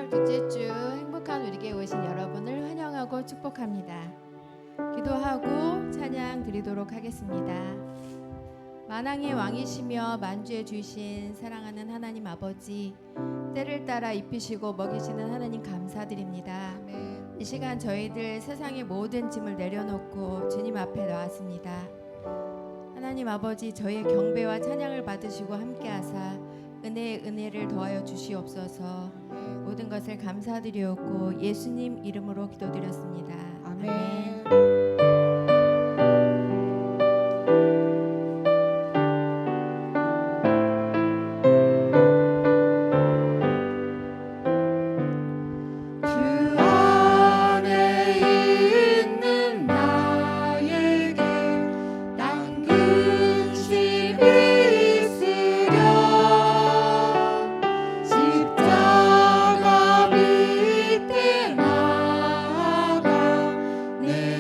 4월 둘째 주 행복한 우리에게 오신 여러분을 환영하고 축복합니다. 기도하고 찬양 드리도록 하겠습니다. 만왕의 왕이시며 만주의 주신 사랑하는 하나님 아버지, 때를 따라 입히시고 먹이시는 하나님 감사드립니다. 이 시간 저희들 세상의 모든 짐을 내려놓고 주님 앞에 나왔습니다. 하나님 아버지, 저희의 경배와 찬양을 받으시고 함께하사 은혜의 은혜를 더하여 주시옵소서. 모든 것을 감사드리옵고 예수님 이름으로 기도드렸습니다. 아멘.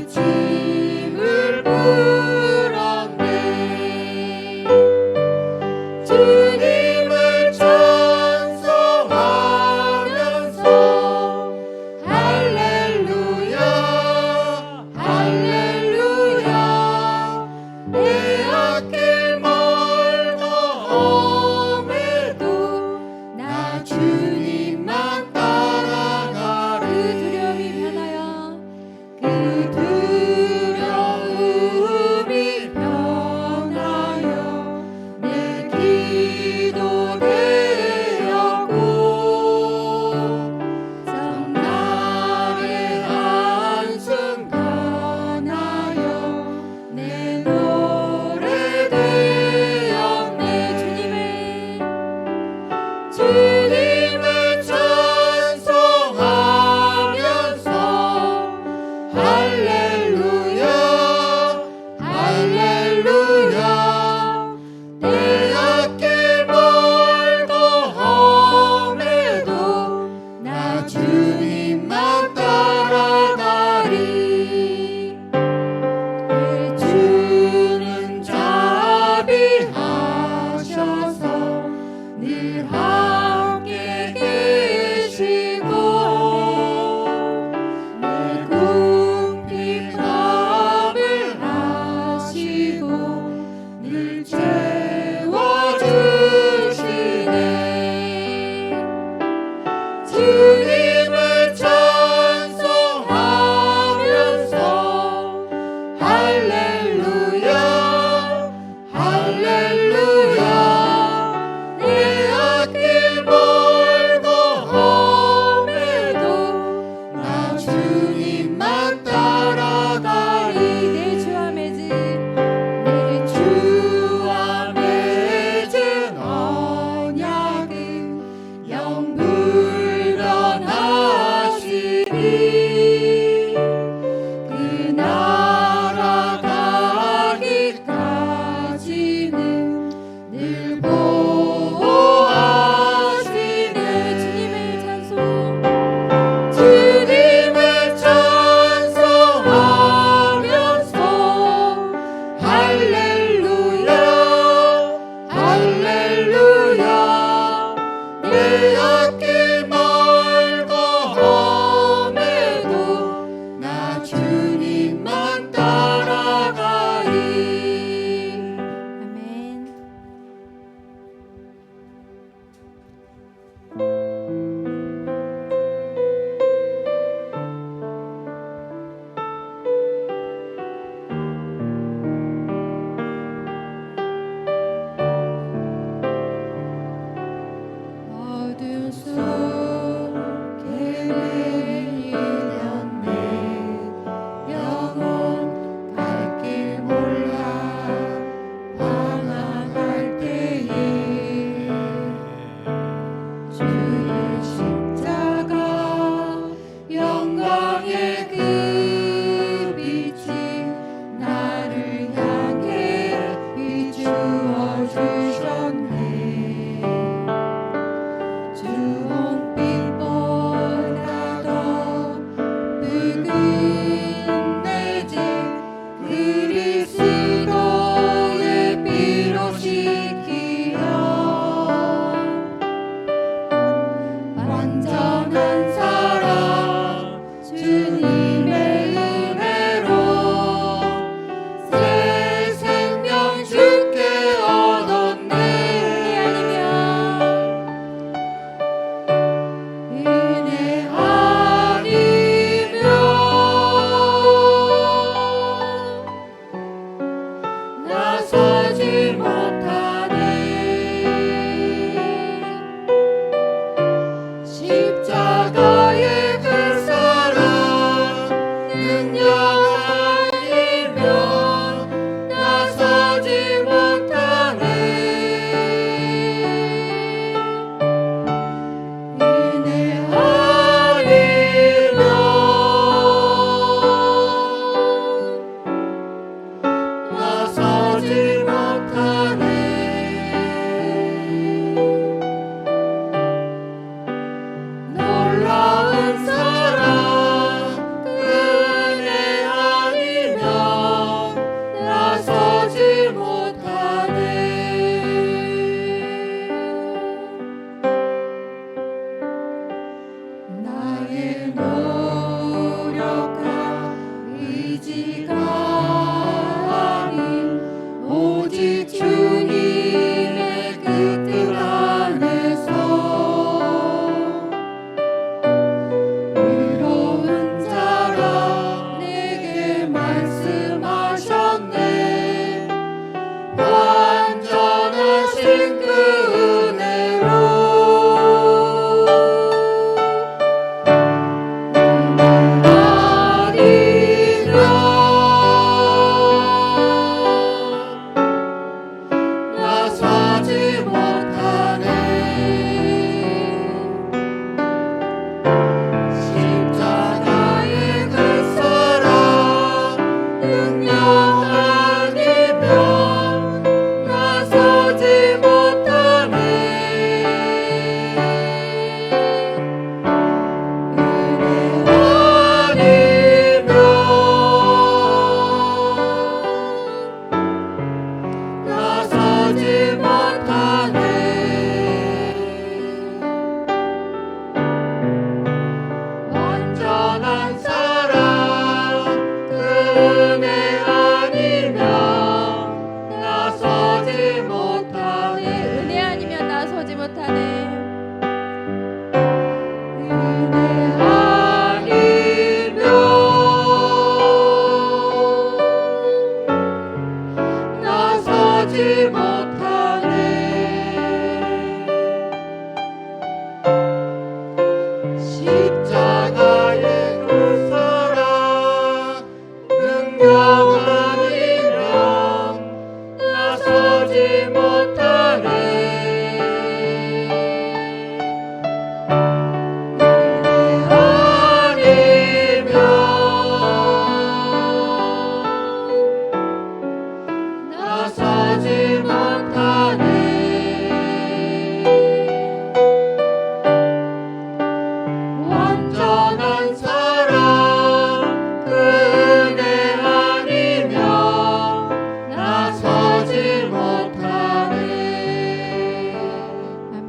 주 나서지 못하네. 십자가의 그 사랑 능력 아니면 나서지 못하네. 은혜 아니면 나서지 못하네. 놀라운 사랑 은혜 아니면 나서지 못하네. 나의 노력과 의지가 아닌 오직 주님의 그 뜻 안에서 의로운 자라 내게 말씀하셨네. 완전하신 그 은혜로 나서지 못하네. 십자가의 그 사랑 능력 아니면 나서지 못하네. 은혜 아니면 나서지 못하네. 완전한 사랑 은혜 아니면 나서지 못하네. 은혜 아니면 나서지 못하네. 은혜 아니면 나서지 못하네. 십자가의 그 사랑 능력 아니면 나서지 못하네. 은혜 아니면 나서지 못하네. 완전한 사랑 은혜 아니면 나서지 못하네. 아멘.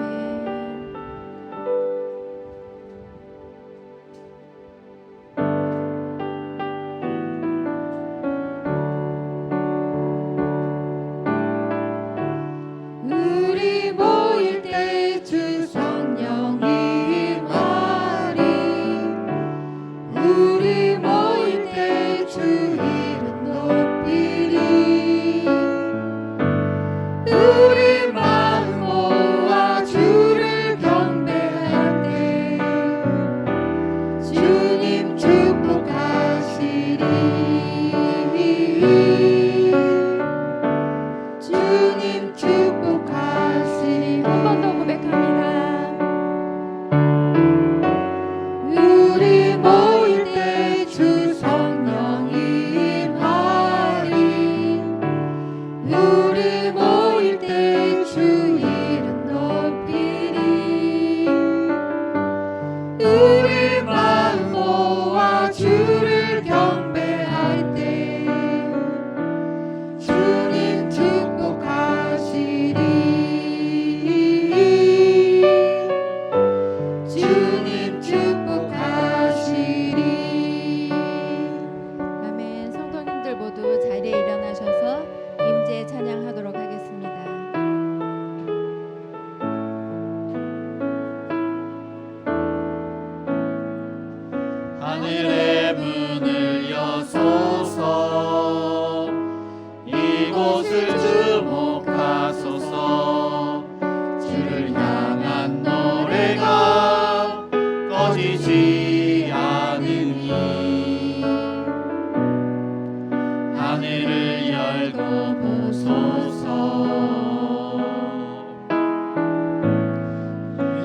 하옵소서.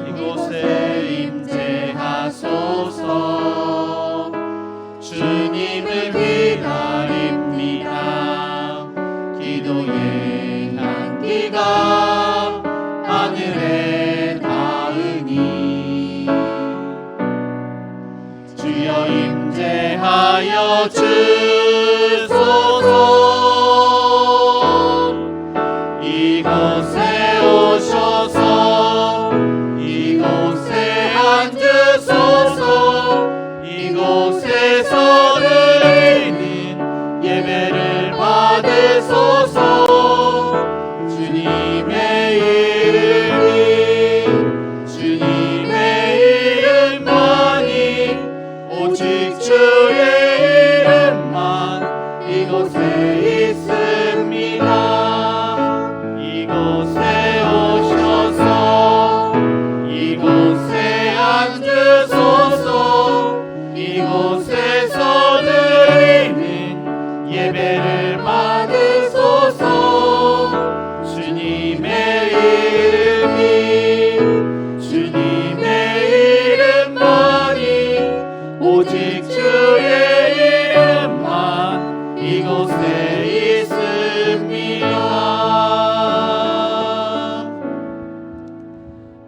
이곳에 임재하소서. 주님을 기다립니다. 기도의 향기가 하늘에 닿으니 주여 임재하여 주소서. 이곳에 오셔서 이곳에 앉으소서. 이곳에서 드리는 예배를 받으소서. 주님의 이름이 주님의 이름만이 오직 주의 이름만 이곳에 있습니다. 이곳에 오셔서 이곳에 앉으소서. 이곳에서 드리는 예배를 받으소서. 주님의 이름이 주님의 이름만이 오직 주의 이름만 이곳에 있습니다.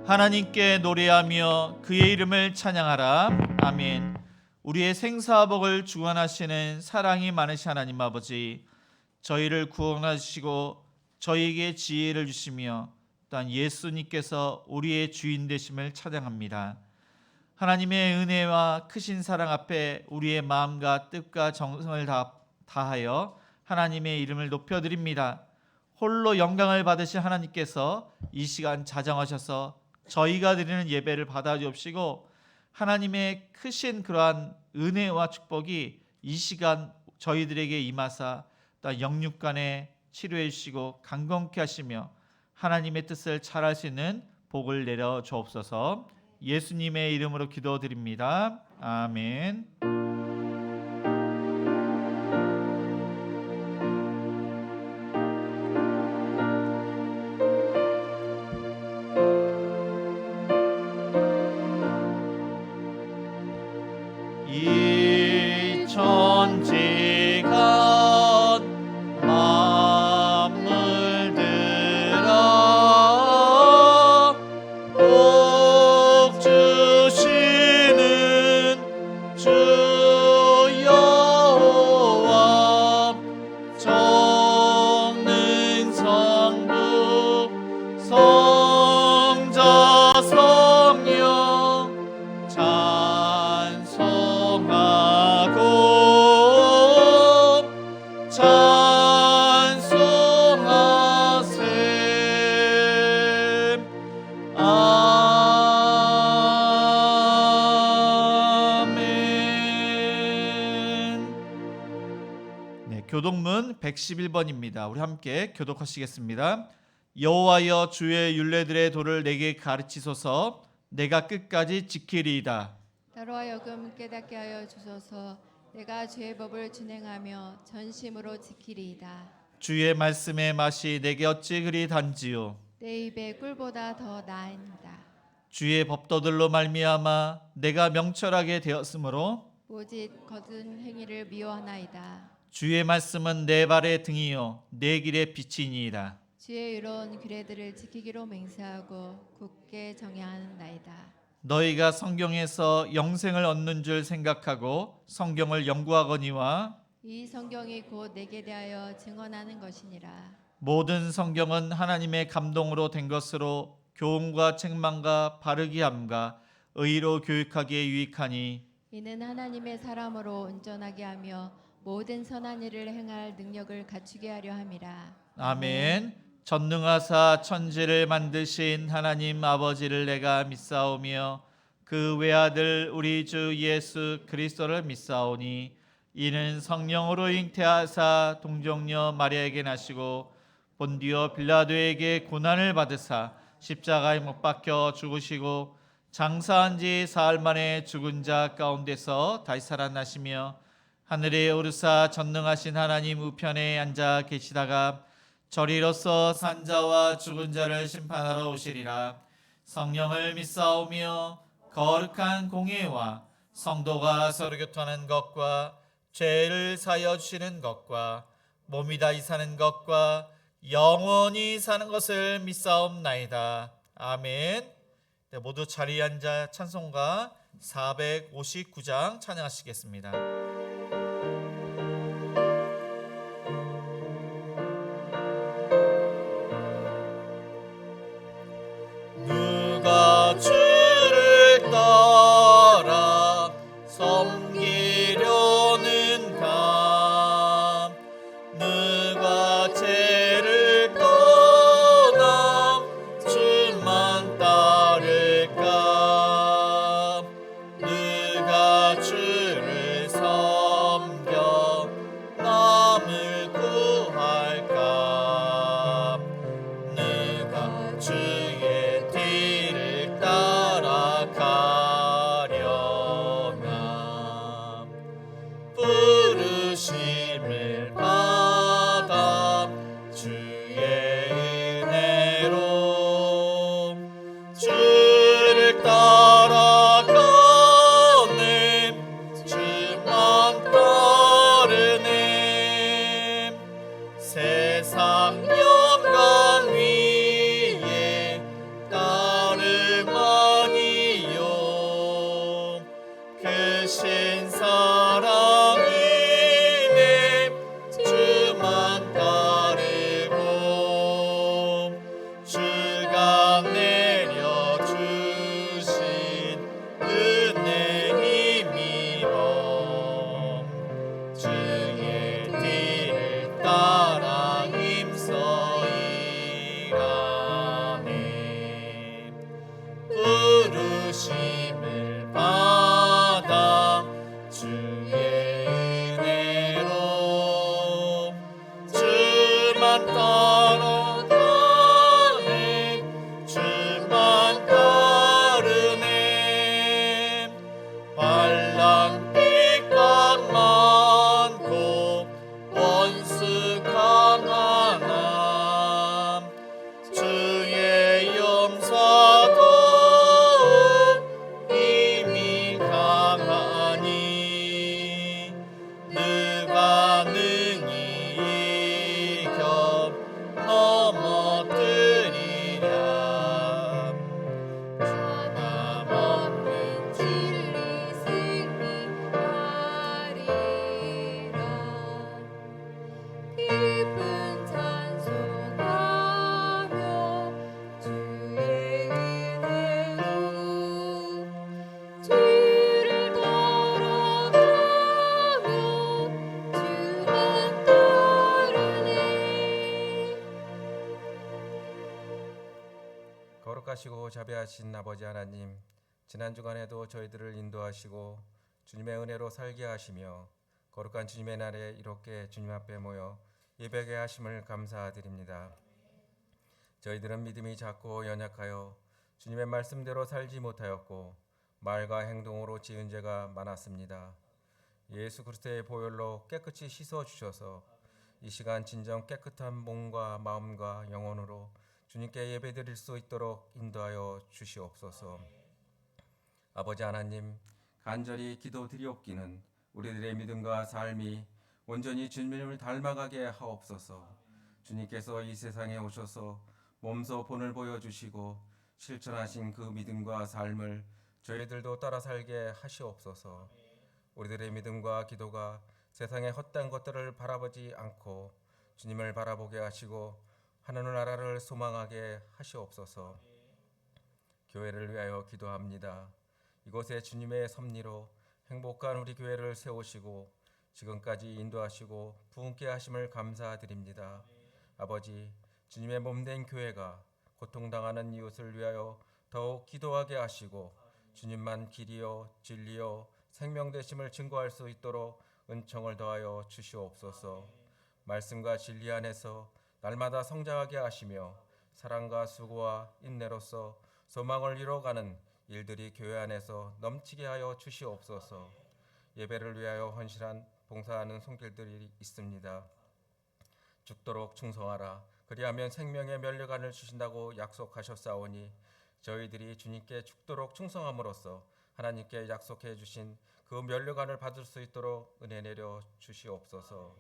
하나님께 노래하며 그의 이름을 찬양하라. 아멘. 우리의 생사복을 주관하시는 사랑이 많으신 하나님 아버지, 저희를 구원하시고 저희에게 지혜를 주시며 또한 예수님께서 우리의 주인 되심을 찬양합니다. 하나님의 은혜와 크신 사랑 앞에 우리의 마음과 뜻과 정성을 다하여 하나님의 이름을 높여드립니다. 홀로 영광을 받으신 하나님께서 이 시간 자정하셔서 저희가 드리는 예배를 받아주옵시고 하나님의 크신 그러한 은혜와 축복이 이 시간 저희들에게 임하사 또 영육간에 치료해 주시고 강건케 하시며 하나님의 뜻을 잘할 수 있는 복을 내려 주옵소서. 예수님의 이름으로 기도드립니다. 아멘. 이 천지가 만물들아 복 주시는 주 여호와 전능성부 성자 성령 찬송하고 찬송하세. 아멘. 네, 교독문 111번입니다. 우리 함께 교독하시겠습니다. 여호와여 주의 율례들의 도를 내게 가르치소서. 내가 끝까지 지키리이다. 나로 하여금 깨닫게 하여 주소서. 내가 주의 법을 준행하며 전심으로 지키리이다. 주의 말씀의 맛이 내게 어찌 그리 단지요. 내 입에 꿀보다 더 나은다. 주의 법도들로 말미암아 내가 명철하게 되었으므로 오직 거듭 행위를 미워하나이다. 주의 말씀은 내 발의 등이요 내 길의 빛이니이다. 주의 이로운 규례들을 지키기로 맹세하고 굳게 정야하나이다. 너희가 성경에서 영생을 얻는 줄 생각하고 성경을 연구하거니와 이 성경이 곧 내게 대하여 증언하는 것이니라. 모든 성경은 하나님의 감동으로 된 것으로 교훈과 책망과 바르게 함과 의로 교육하기에 유익하니 이는 하나님의 사람으로 온전하게 하며 모든 선한 일을 행할 능력을 갖추게 하려 함이라. 아멘. 전능하사 천지를 만드신 하나님 아버지를 내가 믿사오며 그 외아들 우리 주 예수 그리스도를 믿사오니 이는 성령으로 잉태하사 동정녀 마리아에게 나시고 본디오 빌라도에게 고난을 받으사 십자가에 못 박혀 죽으시고 장사한 지 사흘 만에 죽은 자 가운데서 다시 살아나시며 하늘에 오르사 전능하신 하나님 우편에 앉아 계시다가 저리로서 산자와 죽은 자를 심판하러 오시리라. 성령을 믿사오며 거룩한 공예와 성도가 서로 교통하는 것과 죄를 사하여 주시는 것과 몸이 다시 사는 것과 영원히 사는 것을 믿사옵나이다. 아멘. 네, 모두 자리에 앉아 찬송가 459장 찬양하시겠습니다. 누가 주를 따라 섬기려는가? 누가 죄를 떠나 주만 따를까? 누가 주를 섬겨 남을 구할까? 누가 주의 뒤를 따라가려나? 부르심을 받아 주의 은혜로 주를 따라가네. 주만 따르네. 세상 영광 위에 따름하니요. 크신 사랑 은혜 주만 따르고 주가 내려주신 은혜 힘입어 주의 뒤를 따라 힘써 일하네. 부르심을 받아 주의 은혜로 주만 따라가네. 주만 따르네. 환난 핍박 많고 원수 강하나 주의 용서도 이미 강하니 누가 능히 이겨 넘어뜨리랴. 변함없는 진리 승리하리라. 기쁜 찬송하며 주의 은혜로 주를 따라가며 주만 따르네. 거룩하시고 자비하신 아버지 하나님, 지난 주간에도 저희들을 인도하시고 주님의 은혜로 살게 하시며 거룩한 주님의 날에 이렇게 주님 앞에 모여 예배하게 하심을 감사드립니다. 저희들은 믿음이 작고 연약하여 주님의 말씀대로 살지 못하였고 말과 행동으로 지은 죄가 많았습니다. 예수 그리스도의 보혈로 깨끗이 씻어 주셔서 이 시간 진정 깨끗한 몸과 마음과 영혼으로 주님께 예배드릴 수 있도록 인도하여 주시옵소서. 아버지 하나님, 간절히 기도드리옵기는 우리들의 믿음과 삶이 온전히 주님을 닮아가게 하옵소서. 주님께서 이 세상에 오셔서 몸소 본을 보여주시고 실천하신 그 믿음과 삶을 저희들도 따라 살게 하시옵소서. 우리들의 믿음과 기도가 세상의 헛된 것들을 바라보지 않고 주님을 바라보게 하시고 하늘 나라를 소망하게 하시옵소서. 교회를 위하여 기도합니다. 이곳에 주님의 섭리로 행복한 우리 교회를 세우시고 지금까지 인도하시고 부흥케 하심을 감사드립니다. 아버지, 주님의 몸된 교회가 고통당하는 이웃을 위하여 더욱 기도하게 하시고 주님만 길이요 진리요 생명 되심을 증거할 수 있도록 은총을 더하여 주시옵소서. 말씀과 진리 안에서 날마다 성장하게 하시며 사랑과 수고와 인내로서 소망을 이뤄가는 일들이 교회 안에서 넘치게 하여 주시옵소서. 예배를 위하여 헌신한 봉사하는 손길들이 있습니다. 죽도록 충성하라. 그리하면 생명의 면류관을 주신다고 약속하셨사오니 저희들이 주님께 죽도록 충성함으로써 하나님께 약속해 주신 그 면류관을 받을 수 있도록 은혜 내려 주시옵소서.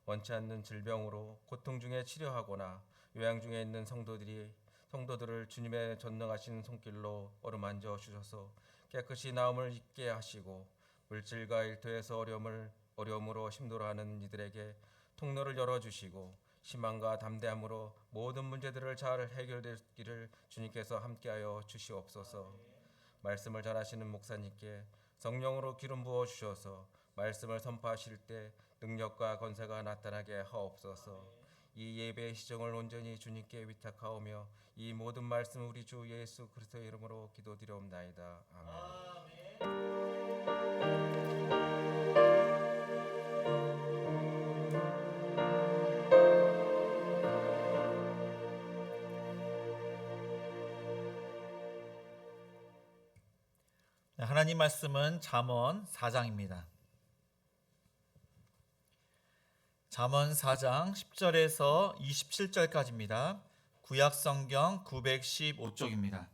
원치 않는 질병으로 고통 중에 치료하거나 요양 중에 있는 성도들을 주님의 전능하신 손길로 어루만져 주셔서 깨끗이 나음을 입게 하시고 물질과 일터에서 어려움으로 힘들어하는 이들에게 통로를 열어주시고 희망과 담대함으로 모든 문제들을 잘 해결되기를 주님께서 함께하여 주시옵소서. 말씀을 전하시는 목사님께 성령으로 기름 부어 주셔서 말씀을 선포하실 때 능력과 건세가 나타나게 하옵소서. 이 예배의 시정을 온전히 주님께 위탁하오며 이 모든 말씀 우리 주 예수 그리스도의 이름으로 기도드리옵나이다. 아멘. 하나님 말씀은 잠언 4장입니다. 잠언 4장 10절에서 27절까지입니다. 구약 성경 915쪽입니다.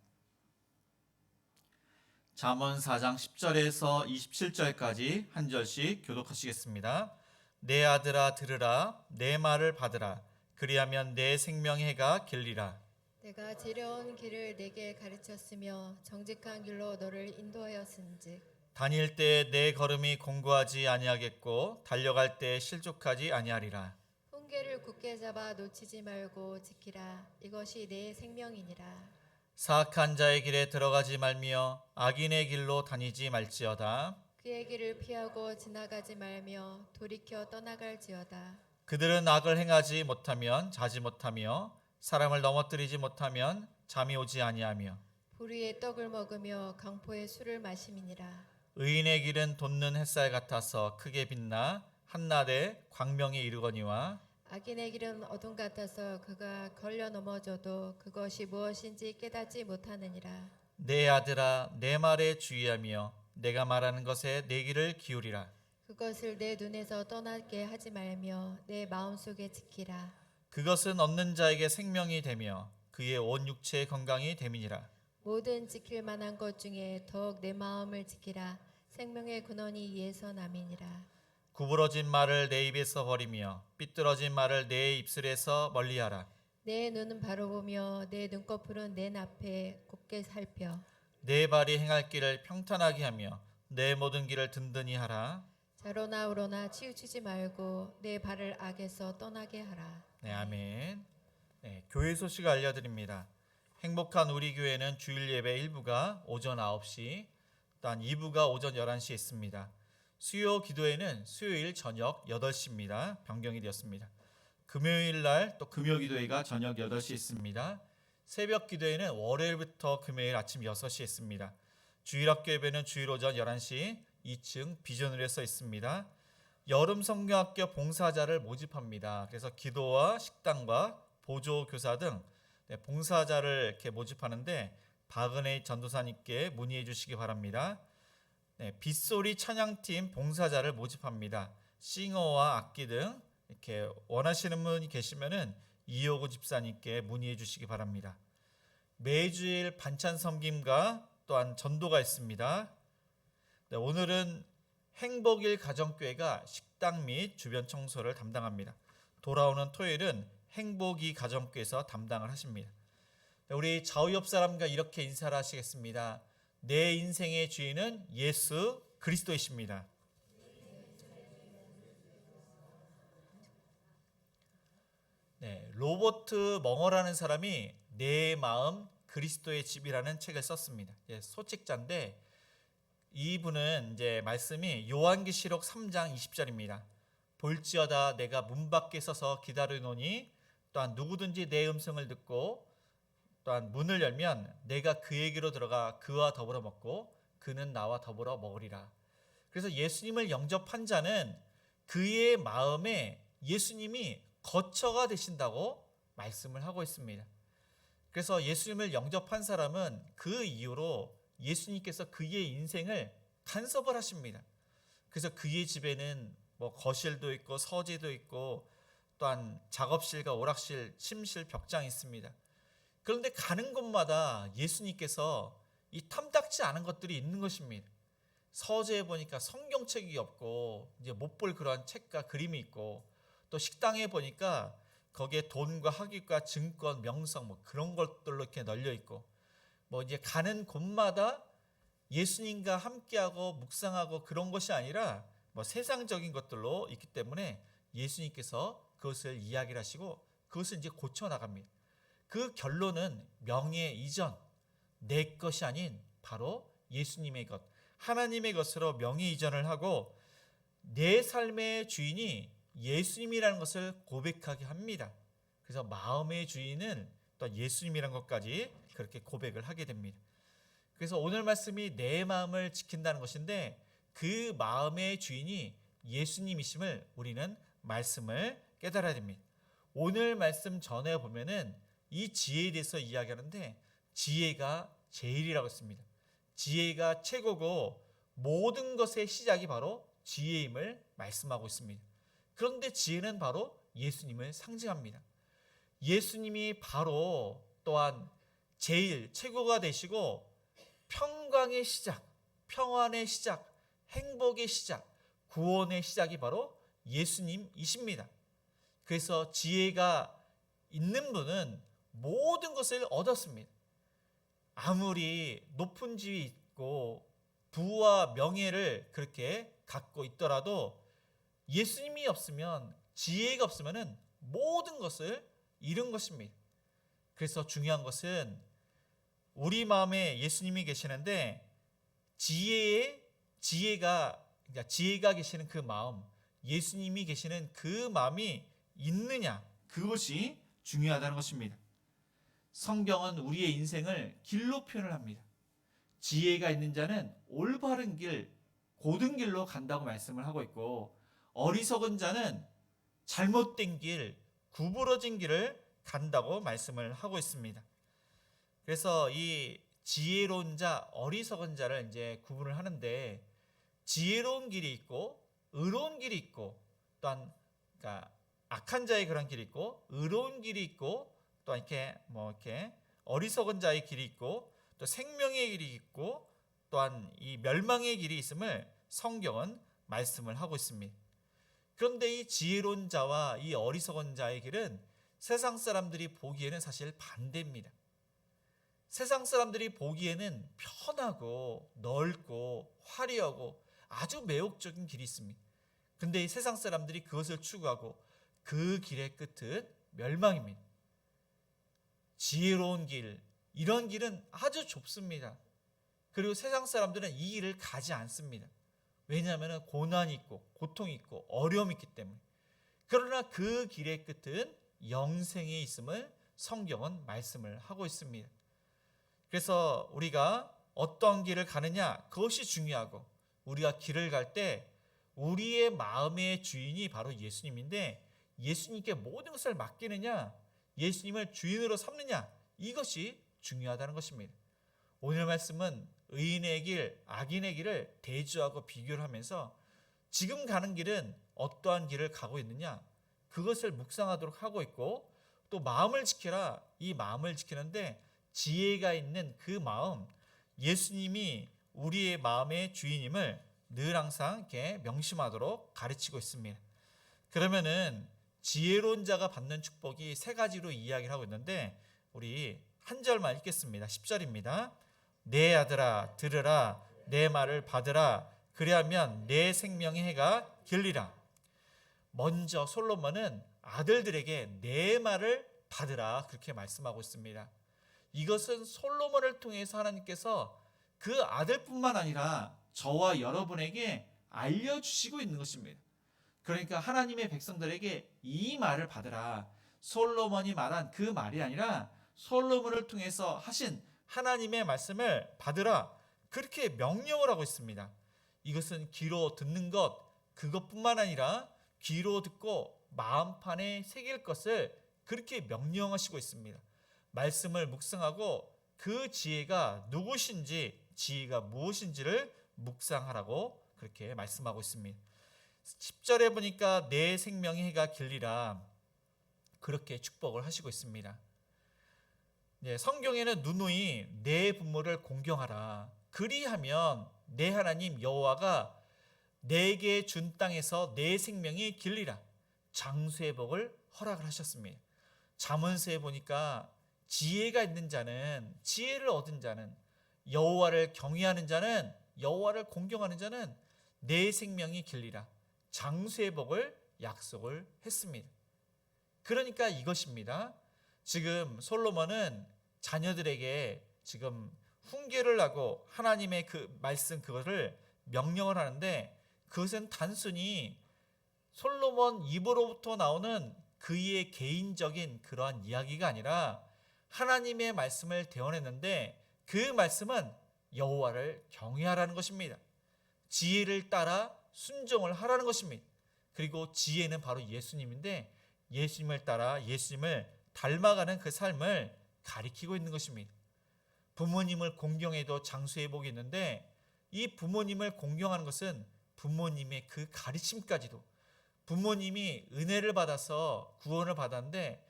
잠언 4장 10절에서 27절까지 한 절씩 교독하시겠습니다. 내 아들아 들으라, 내 말을 받으라. 그리하면 내 생명의 해가 길리라. 내가 지려온 길을 내게 가르쳤으며 정직한 길로 너를 인도하였은즉 다닐 때 내 걸음이 공고하지 아니하겠고 달려갈 때 실족하지 아니하리라. 훈계를 굳게 잡아 놓치지 말고 지키라. 이것이 내 생명이니라. 사악한 자의 길에 들어가지 말며 악인의 길로 다니지 말지어다. 그의 길을 피하고 지나가지 말며 돌이켜 떠나갈지어다. 그들은 악을 행하지 못하면 자지 못하며 사람을 넘어뜨리지 못하면 잠이 오지 아니하며 불의의 떡을 먹으며 강포의 술을 마심이니라. 의인의 길은 돋는 햇살 같아서 크게 빛나 한낮에 광명에 이르거니와 악인의 길은 어둠 같아서 그가 걸려 넘어져도 그것이 무엇인지 깨닫지 못하느니라. 내 아들아 내 말에 주의하며 내가 말하는 것에 내 귀를 기울이라. 그것을 내 눈에서 떠나게 하지 말며 내 마음속에 지키라. 그것은 얻는 자에게 생명이 되며 그의 온 육체의 건강이 됨이니라. 모든 지킬 만한 것 중에 더욱 내 마음을 지키라. 생명의 근원이 이에서 남이니라. 구부러진 말을 내 입에서 버리며 삐뚤어진 말을 내 입술에서 멀리하라. 내 눈은 바로 보며 내 눈꺼풀은 내 앞에 곱게 살펴. 내 발이 행할 길을 평탄하게 하며 내 모든 길을 든든히 하라. 좌로나 우로나 치우치지 말고 내 발을 악에서 떠나게 하라. 네, 아멘. 네, 교회 소식을 알려드립니다. 행복한 우리 교회는 주일 예배 1부가 오전 9시, 또한 2부가 오전 11시에 있습니다. 수요 기도회는 수요일 저녁 8시입니다. 변경이 되었습니다. 금요일 날 또 금요 기도회가 저녁 8시에 있습니다. 새벽 기도회는 월요일부터 금요일 아침 6시에 있습니다. 주일학교 예배는 주일 오전 11시 2층 비전으로 써 있습니다. 여름 성경학교 봉사자를 모집합니다. 그래서 기도와 식당과 보조교사 등 봉사자를 이렇게 모집하는데 박은혜 전도사님께 문의해 주시기 바랍니다. 빗소리 찬양팀 봉사자를 모집합니다. 싱어와 악기 등 이렇게 원하시는 분이 계시면은 이호구 집사님께 문의해 주시기 바랍니다. 매주일 반찬 섬김과 또한 전도가 있습니다. 오늘은 행복일 가정교회가 식당 및 주변 청소를 담당합니다. 돌아오는 토요일은 행복이 가정교회에서 담당을 하십니다. 우리 좌우 옆 사람과 이렇게 인사를 하시겠습니다. 내 인생의 주인은 예수 그리스도이십니다. 네, 로버트 멍어라는 사람이 내 마음 그리스도의 집이라는 책을 썼습니다. 소책자인데 이분은 이제 말씀이 요한계시록 3장 20절입니다. 볼지어다 내가 문 밖에 서서 기다리노니 또한 누구든지 내 음성을 듣고 또한 문을 열면 내가 그에게로 들어가 그와 더불어 먹고 그는 나와 더불어 먹으리라. 그래서 예수님을 영접한 자는 그의 마음에 예수님이 거처가 되신다고 말씀을 하고 있습니다. 그래서 예수님을 영접한 사람은 그 이후로 예수님께서 그의 인생을 간섭을 하십니다. 그래서 그의 집에는 뭐 거실도 있고 서재도 있고 또한 작업실과 오락실, 침실, 벽장이 있습니다. 그런데 가는 곳마다 예수님께서 이 탐탁지 않은 것들이 있는 것입니다. 서재에 보니까 성경책이 없고 이제 못 볼 그러한 책과 그림이 있고, 또 식당에 보니까 거기에 돈과 학위과 증권, 명성 뭐 그런 것들로 이렇게 널려 있고, 뭐 이제 가는 곳마다 예수님과 함께하고 묵상하고 그런 것이 아니라 뭐 세상적인 것들로 있기 때문에 예수님께서 그것을 이야기를 하시고 그것을 이제 고쳐 나갑니다. 그 결론은 명예 이전, 내 것이 아닌 바로 예수님의 것, 하나님의 것으로 명예 이전을 하고 내 삶의 주인이 예수님이라는 것을 고백하게 합니다. 그래서 마음의 주인은 또 예수님이라는 것까지 그렇게 고백을 하게 됩니다. 그래서 오늘 말씀이 내 마음을 지킨다는 것인데 그 마음의 주인이 예수님이심을 우리는 말씀을 깨달아야 됩니다. 오늘 말씀 전에 보면은 이 지혜에 대해서 이야기하는데 지혜가 제일이라고 했습니다. 지혜가 최고고 모든 것의 시작이 바로 지혜임을 말씀하고 있습니다. 그런데 지혜는 바로 예수님을 상징합니다. 예수님이 바로 또한 제일 최고가 되시고 평강의 시작, 평안의 시작, 행복의 시작, 구원의 시작이 바로 예수님이십니다. 그래서 지혜가 있는 분은 모든 것을 얻었습니다. 아무리 높은 지위 있고 부와 명예를 그렇게 갖고 있더라도 예수님이 없으면, 지혜가 없으면 모든 것을 잃은 것입니다. 그래서 중요한 것은 우리 마음에 예수님이 계시는데 지혜가 계시는 그 마음, 예수님이 계시는 그 마음이 있느냐, 그것이 중요하다는 것입니다. 성경은 우리의 인생을 길로 표현을 합니다. 지혜가 있는 자는 올바른 길, 고든 길로 간다고 말씀을 하고 있고, 어리석은 자는 잘못된 길, 구부러진 길을 간다고 말씀을 하고 있습니다. 그래서 이 지혜로운 자, 어리석은 자를 이제 구분을 하는데, 지혜로운 길이 있고 의로운 길이 있고, 또한 그러니까 악한 자의 그런 길이 있고 의로운 길이 있고, 또 이렇게 어리석은 자의 길이 있고, 또 생명의 길이 있고, 또한 이 멸망의 길이 있음을 성경은 말씀을 하고 있습니다. 그런데 이 지혜로운 자와 이 어리석은 자의 길은 세상 사람들이 보기에는 사실 반대입니다. 세상 사람들이 보기에는 편하고 넓고 화려하고 아주 매혹적인 길이 있습니다. 근데 이 세상 사람들이 그것을 추구하고 그 길의 끝은 멸망입니다. 지혜로운 길, 이런 길은 아주 좁습니다. 그리고 세상 사람들은 이 길을 가지 않습니다. 왜냐하면 고난이 있고 고통이 있고 어려움이 있기 때문에. 그러나 그 길의 끝은 영생에 있음을 성경은 말씀을 하고 있습니다. 그래서 우리가 어떤 길을 가느냐, 그것이 중요하고, 우리가 길을 갈 때 우리의 마음의 주인이 바로 예수님인데 예수님께 모든 것을 맡기느냐, 예수님을 주인으로 삼느냐, 이것이 중요하다는 것입니다. 오늘 말씀은 의인의 길, 악인의 길을 대조하고 비교를 하면서 지금 가는 길은 어떠한 길을 가고 있느냐, 그것을 묵상하도록 하고 있고, 또 마음을 지키라, 이 마음을 지키는데 지혜가 있는 그 마음, 예수님이 우리의 마음의 주인임을 늘 항상 이렇게 명심하도록 가르치고 있습니다. 그러면은 지혜로운 자가 받는 축복이 세 가지로 이야기를 하고 있는데 우리 한 절만 읽겠습니다. 10절입니다. 내 아들아 들으라, 내 말을 받으라, 그리하면 내 생명의 해가 길리라. 먼저 솔로몬은 아들들에게 내 말을 받으라, 그렇게 말씀하고 있습니다. 이것은 솔로몬을 통해서 하나님께서 그 아들뿐만 아니라 저와 여러분에게 알려주시고 있는 것입니다. 그러니까 하나님의 백성들에게 이 말을 받으라, 솔로몬이 말한 그 말이 아니라 솔로몬을 통해서 하신 하나님의 말씀을 받으라, 그렇게 명령을 하고 있습니다. 이것은 귀로 듣는 것, 그것뿐만 아니라 귀로 듣고 마음판에 새길 것을 그렇게 명령하시고 있습니다. 말씀을 묵상하고 그 지혜가 누구신지, 지혜가 무엇인지를 묵상하라고 그렇게 말씀하고 있습니다. 10절에 보니까 내 생명의 해가 길리라. 그렇게 축복을 하시고 있습니다. 네, 성경에는 누누이 내 부모를 공경하라. 그리하면 내 하나님 여호와가 내게 준 땅에서 내 생명이 길리라. 장수의 복을 허락을 하셨습니다. 잠언서에 보니까 지혜가 있는 자는, 지혜를 얻은 자는, 여호와를 경외하는 자는, 여호와를 공경하는 자는 내 생명이 길리라. 장수의 복을 약속을 했습니다. 그러니까 이것입니다. 지금 솔로몬은 자녀들에게 지금 훈계를 하고 하나님의 그 말씀 그것을 명령을 하는데, 그것은 단순히 솔로몬 입으로부터 나오는 그의 개인적인 그러한 이야기가 아니라 하나님의 말씀을 대언했는데, 그 말씀은 여호와를 경외하라는 것입니다. 지혜를 따라 순종을 하라는 것입니다. 그리고 지혜는 바로 예수님인데, 예수님을 따라 예수님을 닮아가는 그 삶을 가리키고 있는 것입니다. 부모님을 공경해도 장수의 복이 있는데, 이 부모님을 공경하는 것은 부모님의 그 가르침까지도, 부모님이 은혜를 받아서 구원을 받았는데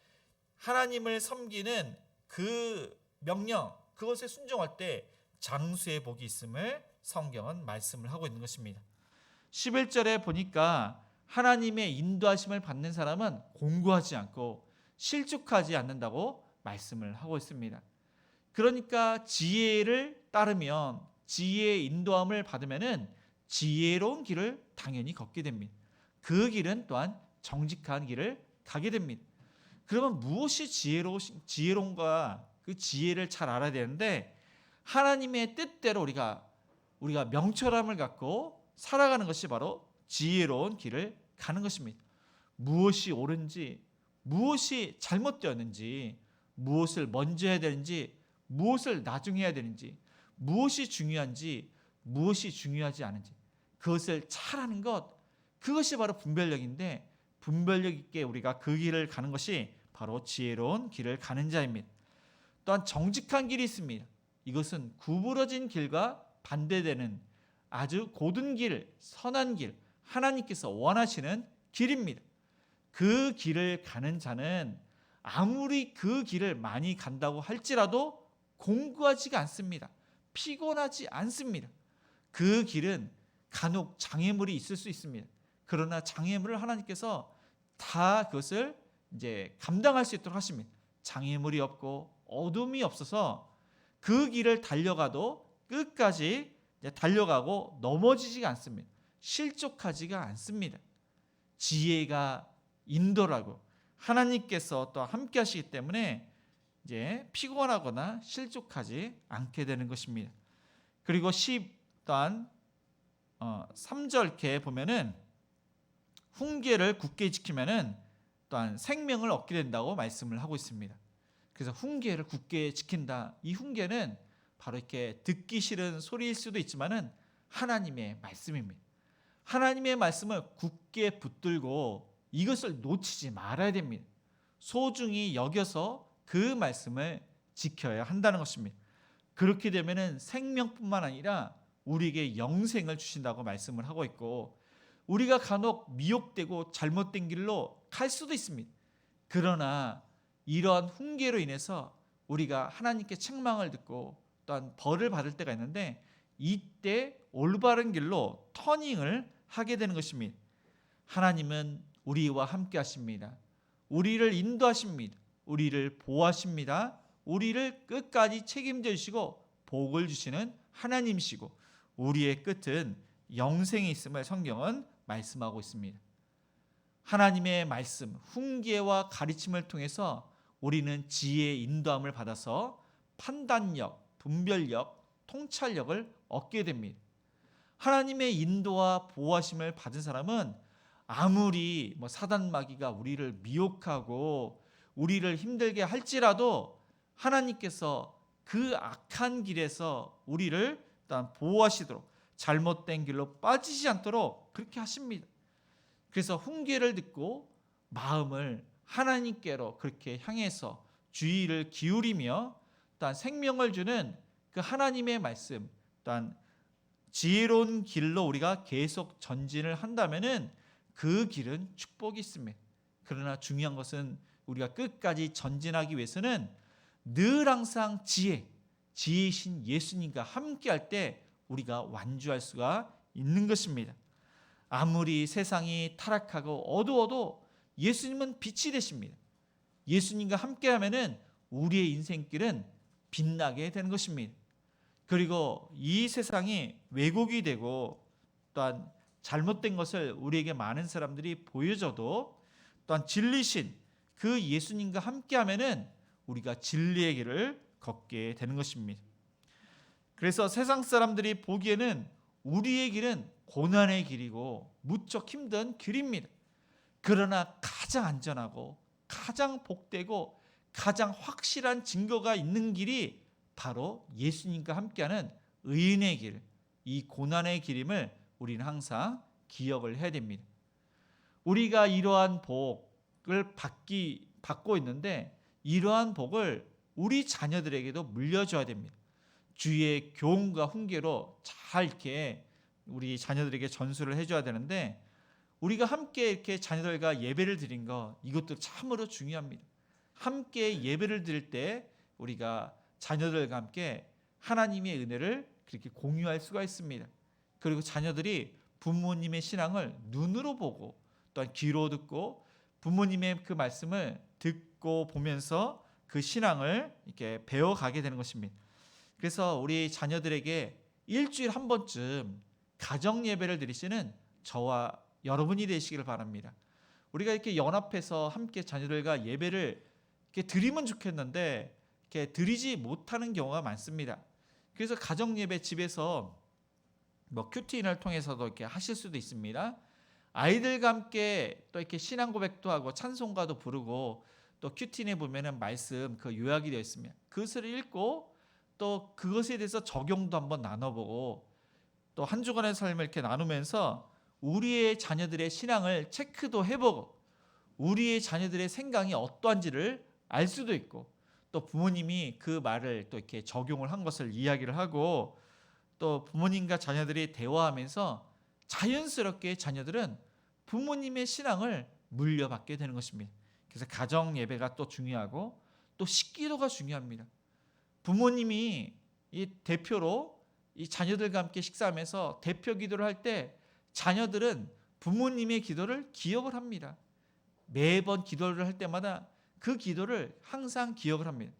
하나님을 섬기는 그 명령, 그것에 순종할 때 장수의 복이 있음을 성경은 말씀을 하고 있는 것입니다. 11절에 보니까 하나님의 인도하심을 받는 사람은 공고하지 않고 실족하지 않는다고 말씀을 하고 있습니다. 그러니까 지혜를 따르면, 지혜의 인도함을 받으면은 지혜로운 길을 당연히 걷게 됩니다. 그 길은 또한 정직한 길을 가게 됩니다. 그러면 무엇이 지혜로운가? 그 지혜를 잘 알아야 되는데, 하나님의 뜻대로 우리가 명철함을 갖고 살아가는 것이 바로 지혜로운 길을 가는 것입니다. 무엇이 옳은지, 무엇이 잘못되었는지, 무엇을 먼저 해야 되는지, 무엇을 나중에 해야 되는지, 무엇이 중요한지, 무엇이 중요하지 않은지, 그것을 잘 아는 것, 그것이 바로 분별력인데, 분별력 있게 우리가 그 길을 가는 것이 바로 지혜로운 길을 가는 자입니다. 또한 정직한 길이 있습니다. 이것은 구부러진 길과 반대되는 아주 고든 길, 선한 길, 하나님께서 원하시는 길입니다. 그 길을 가는 자는 아무리 그 길을 많이 간다고 할지라도 공고하지가 않습니다. 피곤하지 않습니다. 그 길은 간혹 장애물이 있을 수 있습니다. 그러나 장애물을 하나님께서 다 그것을 이제 감당할 수 있도록 하십니다. 장애물이 없고 어둠이 없어서 그 길을 달려가도 끝까지 달려가고 넘어지지가 않습니다. 실족하지가 않습니다. 지혜가 인도라고 하나님께서 또 함께 하시기 때문에 이제 피곤하거나 실족하지 않게 되는 것입니다. 그리고 10 또한 3절 이렇게 보면은 훈계를 굳게 지키면은 또한 생명을 얻게 된다고 말씀을 하고 있습니다. 그래서 훈계를 굳게 지킨다. 이 훈계는 바로 이렇게 듣기 싫은 소리일 수도 있지만은 하나님의 말씀입니다. 하나님의 말씀을 굳게 붙들고 이것을 놓치지 말아야 됩니다. 소중히 여겨서 그 말씀을 지켜야 한다는 것입니다. 그렇게 되면은 생명뿐만 아니라 우리에게 영생을 주신다고 말씀을 하고 있고, 우리가 간혹 미혹되고 잘못된 길로 갈 수도 있습니다. 그러나 이러한 훈계로 인해서 우리가 하나님께 책망을 듣고 또한 벌을 받을 때가 있는데, 이때 올바른 길로 터닝을 하게 되는 것입니다. 하나님은 우리와 함께 하십니다. 우리를 인도하십니다. 우리를 보호하십니다. 우리를 끝까지 책임져 주시고 복을 주시는 하나님이시고, 우리의 끝은 영생이 있음을 성경은 말씀하고 있습니다. 하나님의 말씀, 훈계와 가르침을 통해서 우리는 지혜의 인도함을 받아서 판단력, 분별력, 통찰력을 얻게 됩니다. 하나님의 인도와 보호하심을 받은 사람은 아무리 사단 마귀가 우리를 미혹하고 우리를 힘들게 할지라도 하나님께서 그 악한 길에서 우리를 일단 보호하시도록, 잘못된 길로 빠지지 않도록 그렇게 하십니다. 그래서 훈계를 듣고 마음을 하나님께로 그렇게 향해서 주의를 기울이며 또한 생명을 주는 그 하나님의 말씀, 또한 지혜로운 길로 우리가 계속 전진을 한다면은 그 길은 축복이 있습니다. 그러나 중요한 것은 우리가 끝까지 전진하기 위해서는 늘 항상 지혜이신 예수님과 함께할 때 우리가 완주할 수가 있는 것입니다. 아무리 세상이 타락하고 어두워도 예수님은 빛이 되십니다. 예수님과 함께하면은 우리의 인생길은 빛나게 되는 것입니다. 그리고 이 세상이 왜곡이 되고 또한 잘못된 것을 우리에게 많은 사람들이 보여줘도 또한 진리신 그 예수님과 함께하면은 우리가 진리의 길을 걷게 되는 것입니다. 그래서 세상 사람들이 보기에는 우리의 길은 고난의 길이고 무척 힘든 길입니다. 그러나 가장 안전하고 가장 복되고 가장 확실한 증거가 있는 길이 바로 예수님과 함께하는 의인의 길, 이 고난의 길임을 우리는 항상 기억을 해야 됩니다. 우리가 이러한 복을 받고 있는데 이러한 복을 우리 자녀들에게도 물려줘야 됩니다. 주의 교훈과 훈계로 잘 이렇게 우리 자녀들에게 전수를 해줘야 되는데 우리가 함께 이렇게 자녀들과 예배를 드린 거 이것도 참으로 중요합니다. 함께 예배를 드릴 때 우리가 자녀들과 함께 하나님의 은혜를 그렇게 공유할 수가 있습니다. 그리고 자녀들이 부모님의 신앙을 눈으로 보고 또한 귀로 듣고 부모님의 그 말씀을 듣고 보면서 그 신앙을 이렇게 배워가게 되는 것입니다. 그래서 우리 자녀들에게 일주일에 한 번쯤 가정 예배를 드리시는 저와 여러분이 되시기를 바랍니다. 우리가 이렇게 연합해서 함께 자녀들과 예배를 이렇게 드리면 좋겠는데 이렇게 드리지 못하는 경우가 많습니다. 그래서 가정 예배 집에서 뭐 큐티인을 통해서도 이렇게 하실 수도 있습니다. 아이들과 함께 또 이렇게 신앙 고백도 하고 찬송가도 부르고 또 큐티인에 보면은 말씀 그 요약이 되어 있습니다. 그것을 읽고 또 그것에 대해서 적용도 한번 나눠보고 또 한 주간의 삶을 이렇게 나누면서 우리의 자녀들의 신앙을 체크도 해보고 우리의 자녀들의 생각이 어떠한지를 알 수도 있고 또 부모님이 그 말을 또 이렇게 적용을 한 것을 이야기를 하고 또 부모님과 자녀들이 대화하면서 자연스럽게 자녀들은 부모님의 신앙을 물려받게 되는 것입니다. 그래서 가정 예배가 또 중요하고 또 식기도가 중요합니다. 부모님이 이 대표로 이 자녀들과 함께 식사하면서 대표 기도를 할 때 자녀들은 부모님의 기도를 기억을 합니다. 매번 기도를 할 때마다 그 기도를 항상 기억을 합니다.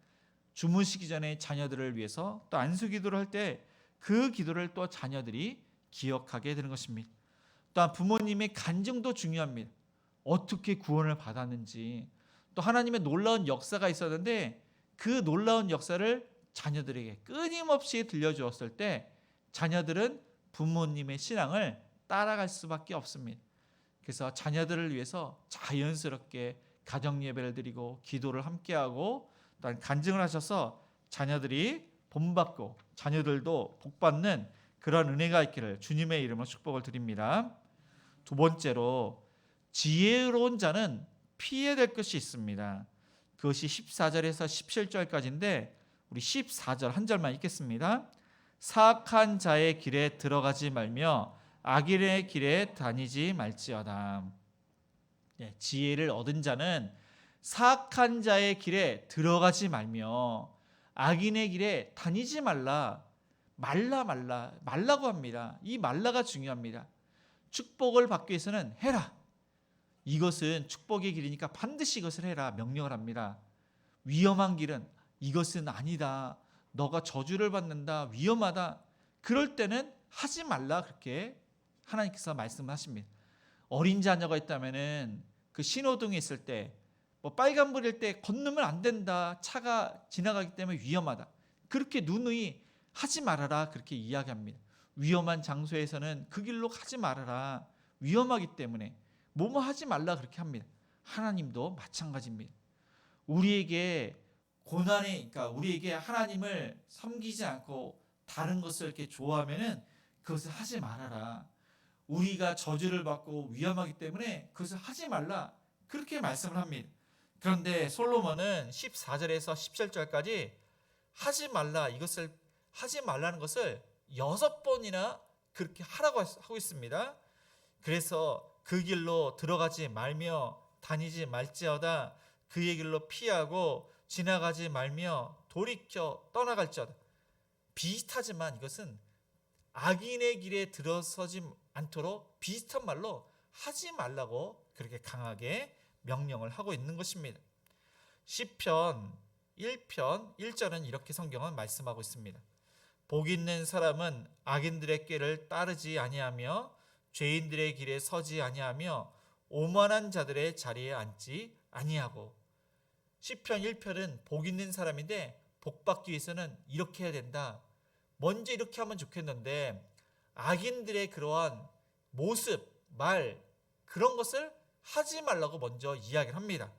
주무시기 전에 자녀들을 위해서 또 안수 기도를 할 때 그 기도를 또 자녀들이 기억하게 되는 것입니다. 또한 부모님의 간증도 중요합니다. 어떻게 구원을 받았는지 또 하나님의 놀라운 역사가 있었는데 그 놀라운 역사를 자녀들에게 끊임없이 들려주었을 때 자녀들은 부모님의 신앙을 따라갈 수밖에 없습니다. 그래서 자녀들을 위해서 자연스럽게 가정 예배를 드리고 기도를 함께하고 또한 간증을 하셔서 자녀들이 본받고 자녀들도 복받는 그런 은혜가 있기를 주님의 이름으로 축복을 드립니다. 두 번째로 지혜로운 자는 피해야 될 것이 있습니다. 그것이 14절에서 17절까지인데 우리 14절 한 절만 읽겠습니다. 사악한 자의 길에 들어가지 말며 악인의 길에 다니지 말지어다. 지혜를 얻은 자는 사악한 자의 길에 들어가지 말며 악인의 길에 다니지 말라고 합니다. 이 말라가 중요합니다. 축복을 받기 위해서는 해라. 이것은 축복의 길이니까 반드시 이것을 해라 명령을 합니다. 위험한 길은 이것은 아니다. 너가 저주를 받는다. 위험하다. 그럴 때는 하지 말라 그렇게 하나님께서 말씀하십니다. 어린 자녀가 있다면은 그 신호등이 있을 때 뭐 빨간불일 때 건너면 안 된다. 차가 지나가기 때문에 위험하다. 그렇게 누누이 하지 말아라 그렇게 이야기합니다. 위험한 장소에서는 그 길로 가지 말아라. 위험하기 때문에 뭐뭐 하지 말라 그렇게 합니다. 하나님도 마찬가지입니다. 우리에게 그러니까 우리에게 하나님을 섬기지 않고 다른 것을 이렇게 좋아하면은 그것을 하지 말아라. 우리가 저주를 받고 위험하기 때문에 그것을 하지 말라. 그렇게 말씀을 합니다. 그런데 솔로몬은 14절에서 17절까지 하지 말라 이것을 하지 말라는 것을 6번이나 그렇게 하라고 하고 있습니다. 그래서 그 길로 들어가지 말며 다니지 말지어다 그의 길로 피하고 지나가지 말며 돌이켜 떠나갈지어다. 비슷하지만 이것은 악인의 길에 들어서지 않도록 비슷한 말로 하지 말라고 그렇게 강하게 명령을 하고 있는 것입니다. 시편 1편 1절은 이렇게 성경은 말씀하고 있습니다. 복 있는 사람은 악인들의 꾀를 따르지 아니하며 죄인들의 길에 서지 아니하며 오만한 자들의 자리에 앉지 아니하고. 시편 1편은 복 있는 사람인데 복 받기 위해서는 이렇게 해야 된다. 먼저 이렇게 하면 좋겠는데 악인들의 그러한 모습, 말 그런 것을 하지 말라고 먼저 이야기를 합니다.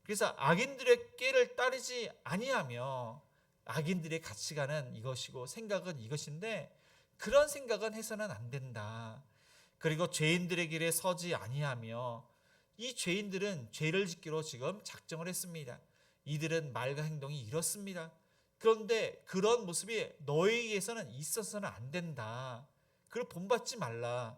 그래서 악인들의 꾀를 따르지 아니하며 악인들의 가치관은 이것이고 생각은 이것인데 그런 생각은 해서는 안 된다. 그리고 죄인들의 길에 서지 아니하며 이 죄인들은 죄를 짓기로 지금 작정을 했습니다. 이들은 말과 행동이 이렇습니다. 그런데 그런 모습이 너희에게서는 있어서는 안 된다. 그걸 본받지 말라.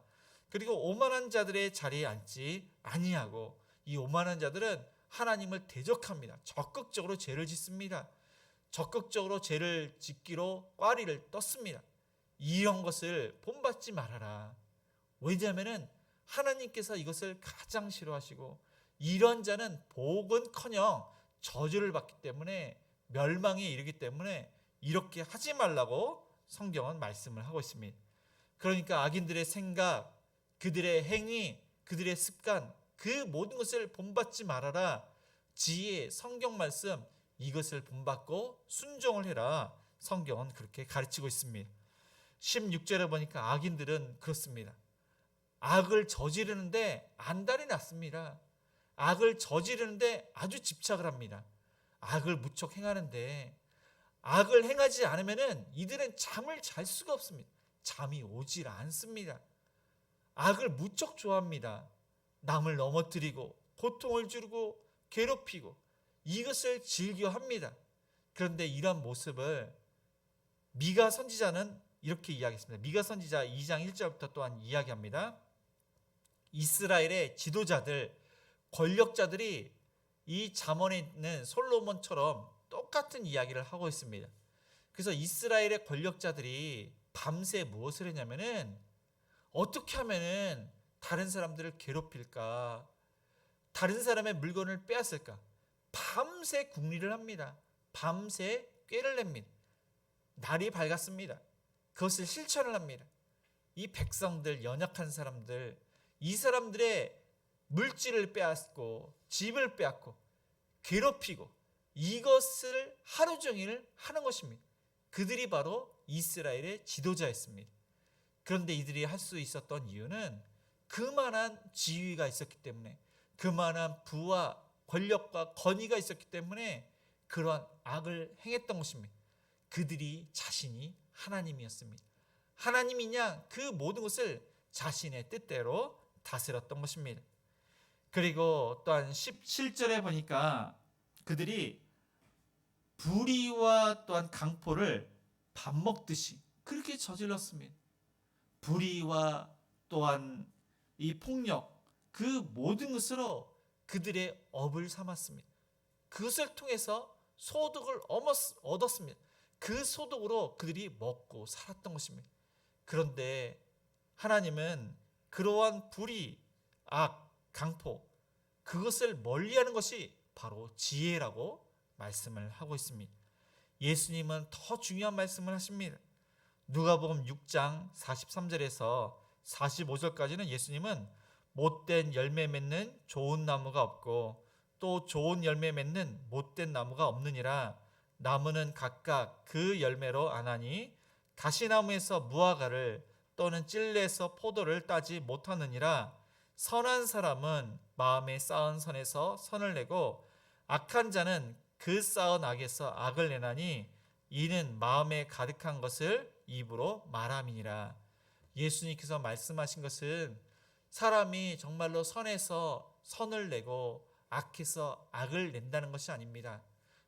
그리고 오만한 자들의 자리에 앉지 아니하고 이 오만한 자들은 하나님을 대적합니다. 적극적으로 죄를 짓습니다. 적극적으로 죄를 짓기로 꽈리를 떴습니다. 이런 것을 본받지 말아라. 왜냐하면 하나님께서 이것을 가장 싫어하시고 이런 자는 복은커녕 저주를 받기 때문에 멸망에 이르기 때문에 이렇게 하지 말라고 성경은 말씀을 하고 있습니다. 그러니까 악인들의 생각, 그들의 행위, 그들의 습관 그 모든 것을 본받지 말아라. 지혜, 성경 말씀 이것을 본받고 순종을 해라. 성경은 그렇게 가르치고 있습니다. 16절에 보니까 악인들은 그렇습니다. 악을 저지르는데 안달이 났습니다. 악을 저지르는데 아주 집착을 합니다. 악을 무척 행하는데 악을 행하지 않으면 이들은 잠을 잘 수가 없습니다. 잠이 오질 않습니다. 악을 무척 좋아합니다. 남을 넘어뜨리고 고통을 주고 괴롭히고 이것을 즐겨합니다. 그런데 이런 모습을 미가 선지자는 이렇게 이야기했습니다. 미가 선지자 2장 1절부터 또한 이야기합니다. 이스라엘의 지도자들, 권력자들이 이 잠언에 있는 솔로몬처럼 똑같은 이야기를 하고 있습니다. 그래서 이스라엘의 권력자들이 밤새 무엇을 했냐면은 어떻게 하면은 다른 사람들을 괴롭힐까? 다른 사람의 물건을 빼앗을까? 밤새 궁리를 합니다. 밤새 꾀를 냅니다. 날이 밝았습니다. 그것을 실천을 합니다. 이 백성들, 연약한 사람들, 이 사람들의 물질을 빼앗고 집을 빼앗고 괴롭히고 이것을 하루 종일 하는 것입니다. 그들이 바로 이스라엘의 지도자였습니다. 그런데 이들이 할 수 있었던 이유는 그만한 지위가 있었기 때문에 그만한 부와 권력과 권위가 있었기 때문에 그러한 악을 행했던 것입니다. 그들이 자신이 하나님이었습니다. 하나님이냐 그 모든 것을 자신의 뜻대로 다스렸던 것입니다. 그리고 또한 17절에 보니까 그들이 불의와 또한 강포를 밥 먹듯이 그렇게 저질렀습니다. 불의와 또한 이 폭력 그 모든 것으로 그들의 업을 삼았습니다. 그것을 통해서 소득을 얻었습니다. 그 소득으로 그들이 먹고 살았던 것입니다. 그런데 하나님은 그러한 불의, 악, 강포 그것을 멀리하는 것이 바로 지혜라고 말씀을 하고 있습니다. 예수님은 더 중요한 말씀을 하십니다. 누가복음 6장 43절에서 45절까지는 예수님은 못된 열매 맺는 좋은 나무가 없고 또 좋은 열매 맺는 못된 나무가 없느니라. 나무는 각각 그 열매로 아나니 가시나무에서 무화과를 또는 찔레에서 포도를 따지 못하느니라. 선한 사람은 마음에 쌓은 선에서 선을 내고 악한 자는 그 쌓은 악에서 악을 내나니 이는 마음에 가득한 것을 입으로 말함이니라. 예수님께서 말씀하신 것은 사람이 정말로 선에서 선을 내고 악해서 악을 낸다는 것이 아닙니다.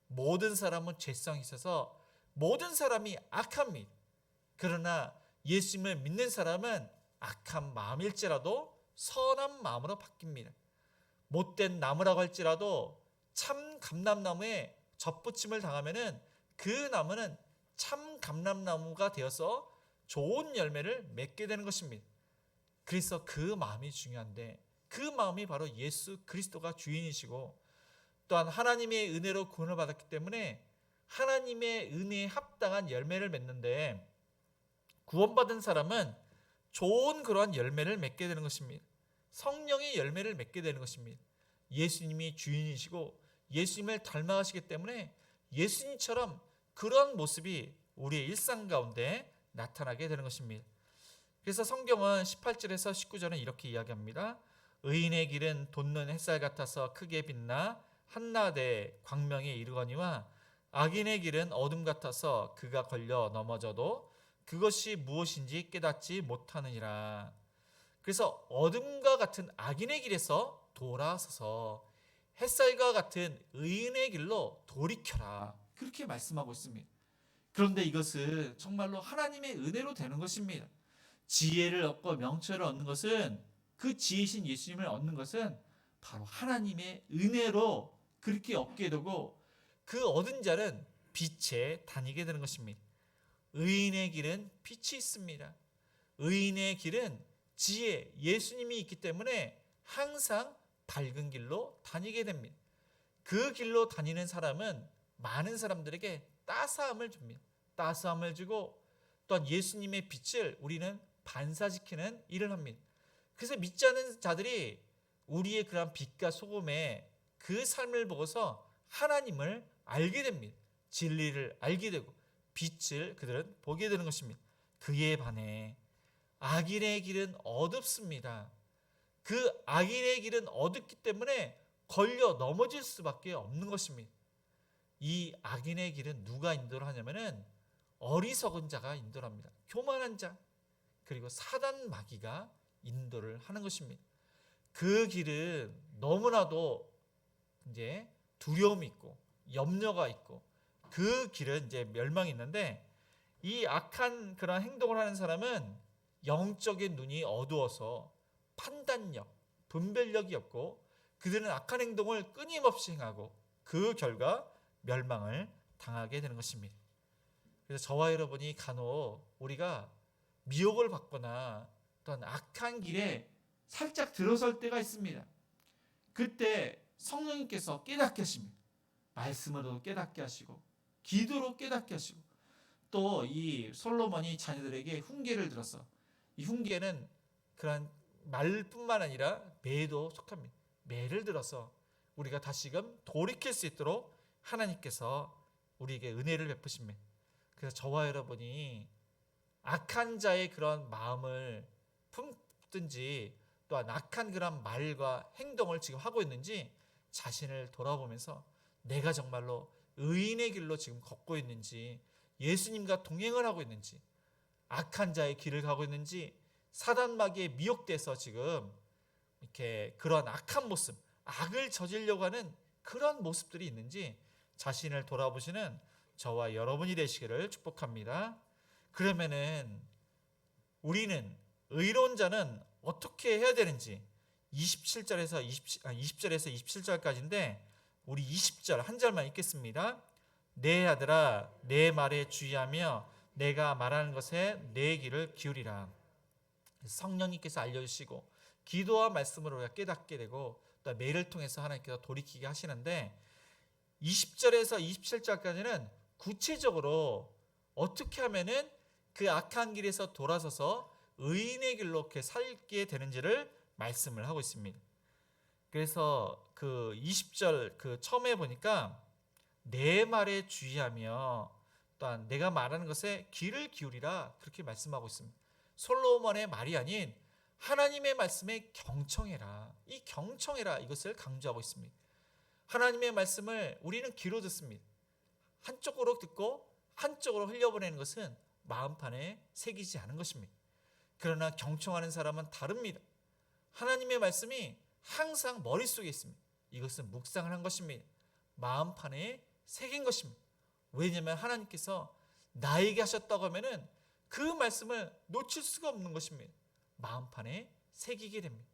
모든 사람은 죄성이 있어서 모든 사람이 악합니다. 그러나 예수님을 믿는 사람은 악한 마음일지라도 선한 마음으로 바뀝니다. 못된 나무라고 할지라도 참 감람나무에 접붙임을 당하면은 그 나무는 참 감람나무가 되어서 좋은 열매를 맺게 되는 것입니다. 그래서 그 마음이 중요한데, 그 마음이 바로 예수 그리스도가 주인이시고 또한 하나님의 은혜로 구원을 받았기 때문에 하나님의 은혜에 합당한 열매를 맺는데, 구원받은 사람은 좋은 그러한 열매를 맺게 되는 것입니다. 성령의 열매를 맺게 되는 것입니다. 예수님이 주인이시고 예수님을 닮아가시기 때문에 예수님처럼 그런 모습이 우리의 일상 가운데 나타나게 되는 것입니다. 그래서 성경은 18절에서 19절은 이렇게 이야기합니다. 의인의 길은 돋는 햇살 같아서 크게 빛나 한낮에 광명에 이르거니와 악인의 길은 어둠 같아서 그가 걸려 넘어져도 그것이 무엇인지 깨닫지 못하느니라. 그래서 어둠과 같은 악인의 길에서 돌아서서 햇살과 같은 의인의 길로 돌이켜라, 그렇게 말씀하고 있습니다. 그런데 이것은 정말로 하나님의 은혜로 되는 것입니다. 지혜를 얻고 명철을 얻는 것은, 그 지혜신 예수님을 얻는 것은 바로 하나님의 은혜로 그렇게 얻게 되고, 그 얻은 자는 빛에 다니게 되는 것입니다. 의인의 길은 빛이 있습니다. 의인의 길은 지혜, 예수님이 있기 때문에 항상 밝은 길로 다니게 됩니다. 그 길로 다니는 사람은 많은 사람들에게 따스함을 줍니다. 따스함을 주고 또한 예수님의 빛을 우리는 반사시키는 일을 합니다. 그래서 믿지 않는 자들이 우리의 그러한 빛과 소금의 그 삶을 보고서 하나님을 알게 됩니다. 진리를 알게 되고 빛을 그들은 보게 되는 것입니다. 그에 반해 악인의 길은 어둡습니다. 그 악인의 길은 어둡기 때문에 걸려 넘어질 수밖에 없는 것입니다. 이 악인의 길은 누가 인도를 하냐면은 어리석은 자가 인도를 합니다. 교만한 자, 그리고 사단 마귀가 인도를 하는 것입니다. 그 길은 너무나도 이제 두려움이 있고 염려가 있고 그 길은 이제 멸망이 있는데, 이 악한 그런 행동을 하는 사람은 영적인 눈이 어두워서 판단력, 분별력이 없고 그들은 악한 행동을 끊임없이 행하고 그 결과 멸망을 당하게 되는 것입니다. 그래서 저와 여러분이 간혹 우리가 미혹을 받거나 또한 악한 길에 살짝 들어설 때가 있습니다. 그때 성령님께서 깨닫게 하십니다. 말씀으로 깨닫게 하시고 기도로 깨닫게 하시고, 또 이 솔로몬이 자녀들에게 훈계를 들어서, 이 훈계는 그런 말뿐만 아니라 매도 속합니다. 매를 들어서 우리가 다시금 돌이킬 수 있도록 하나님께서 우리에게 은혜를 베푸십니다. 그래서 저와 여러분이 악한 자의 그런 마음을 품든지 또한 악한 그런 말과 행동을 지금 하고 있는지 자신을 돌아보면서 내가 정말로 의인의 길로 지금 걷고 있는지, 예수님과 동행을 하고 있는지, 악한 자의 길을 가고 있는지, 사단 마귀에 미혹돼서 지금 이렇게 그런 악한 모습, 악을 저지르려고 하는 그런 모습들이 있는지 자신을 돌아보시는 저와 여러분이 되시기를 축복합니다. 그러면은 우리는 의로운 자는 어떻게 해야 되는지 20절에서 27절까지인데 우리 20절 한 절만 읽겠습니다. 내 아들아 내 말에 주의하며 내가 말하는 것에 내 귀를 기울이라. 성령님께서 알려주시고 기도와 말씀으로 우리가 깨닫게 되고 또 매를 통해서 하나님께서 돌이키게 하시는데, 20절에서 27절까지는 구체적으로 어떻게 하면은 그 악한 길에서 돌아서서 의인의 길로 이렇게 살게 되는지를 말씀을 하고 있습니다. 그래서 그 20절 그 처음에 보니까 내 말에 주의하며 또한 내가 말하는 것에 귀를 기울이라, 그렇게 말씀하고 있습니다. 솔로몬의 말이 아닌 하나님의 말씀에 경청해라. 이 경청해라, 이것을 강조하고 있습니다. 하나님의 말씀을 우리는 귀로 듣습니다. 한쪽으로 듣고 한쪽으로 흘려보내는 것은 마음판에 새기지 않은 것입니다. 그러나 경청하는 사람은 다릅니다. 하나님의 말씀이 항상 머릿속에 있습니다. 이것은 묵상을 한 것입니다. 마음판에 새긴 것입니다. 왜냐하면 하나님께서 나에게 하셨다고 하면은 그 말씀을 놓칠 수가 없는 것입니다. 마음판에 새기게 됩니다.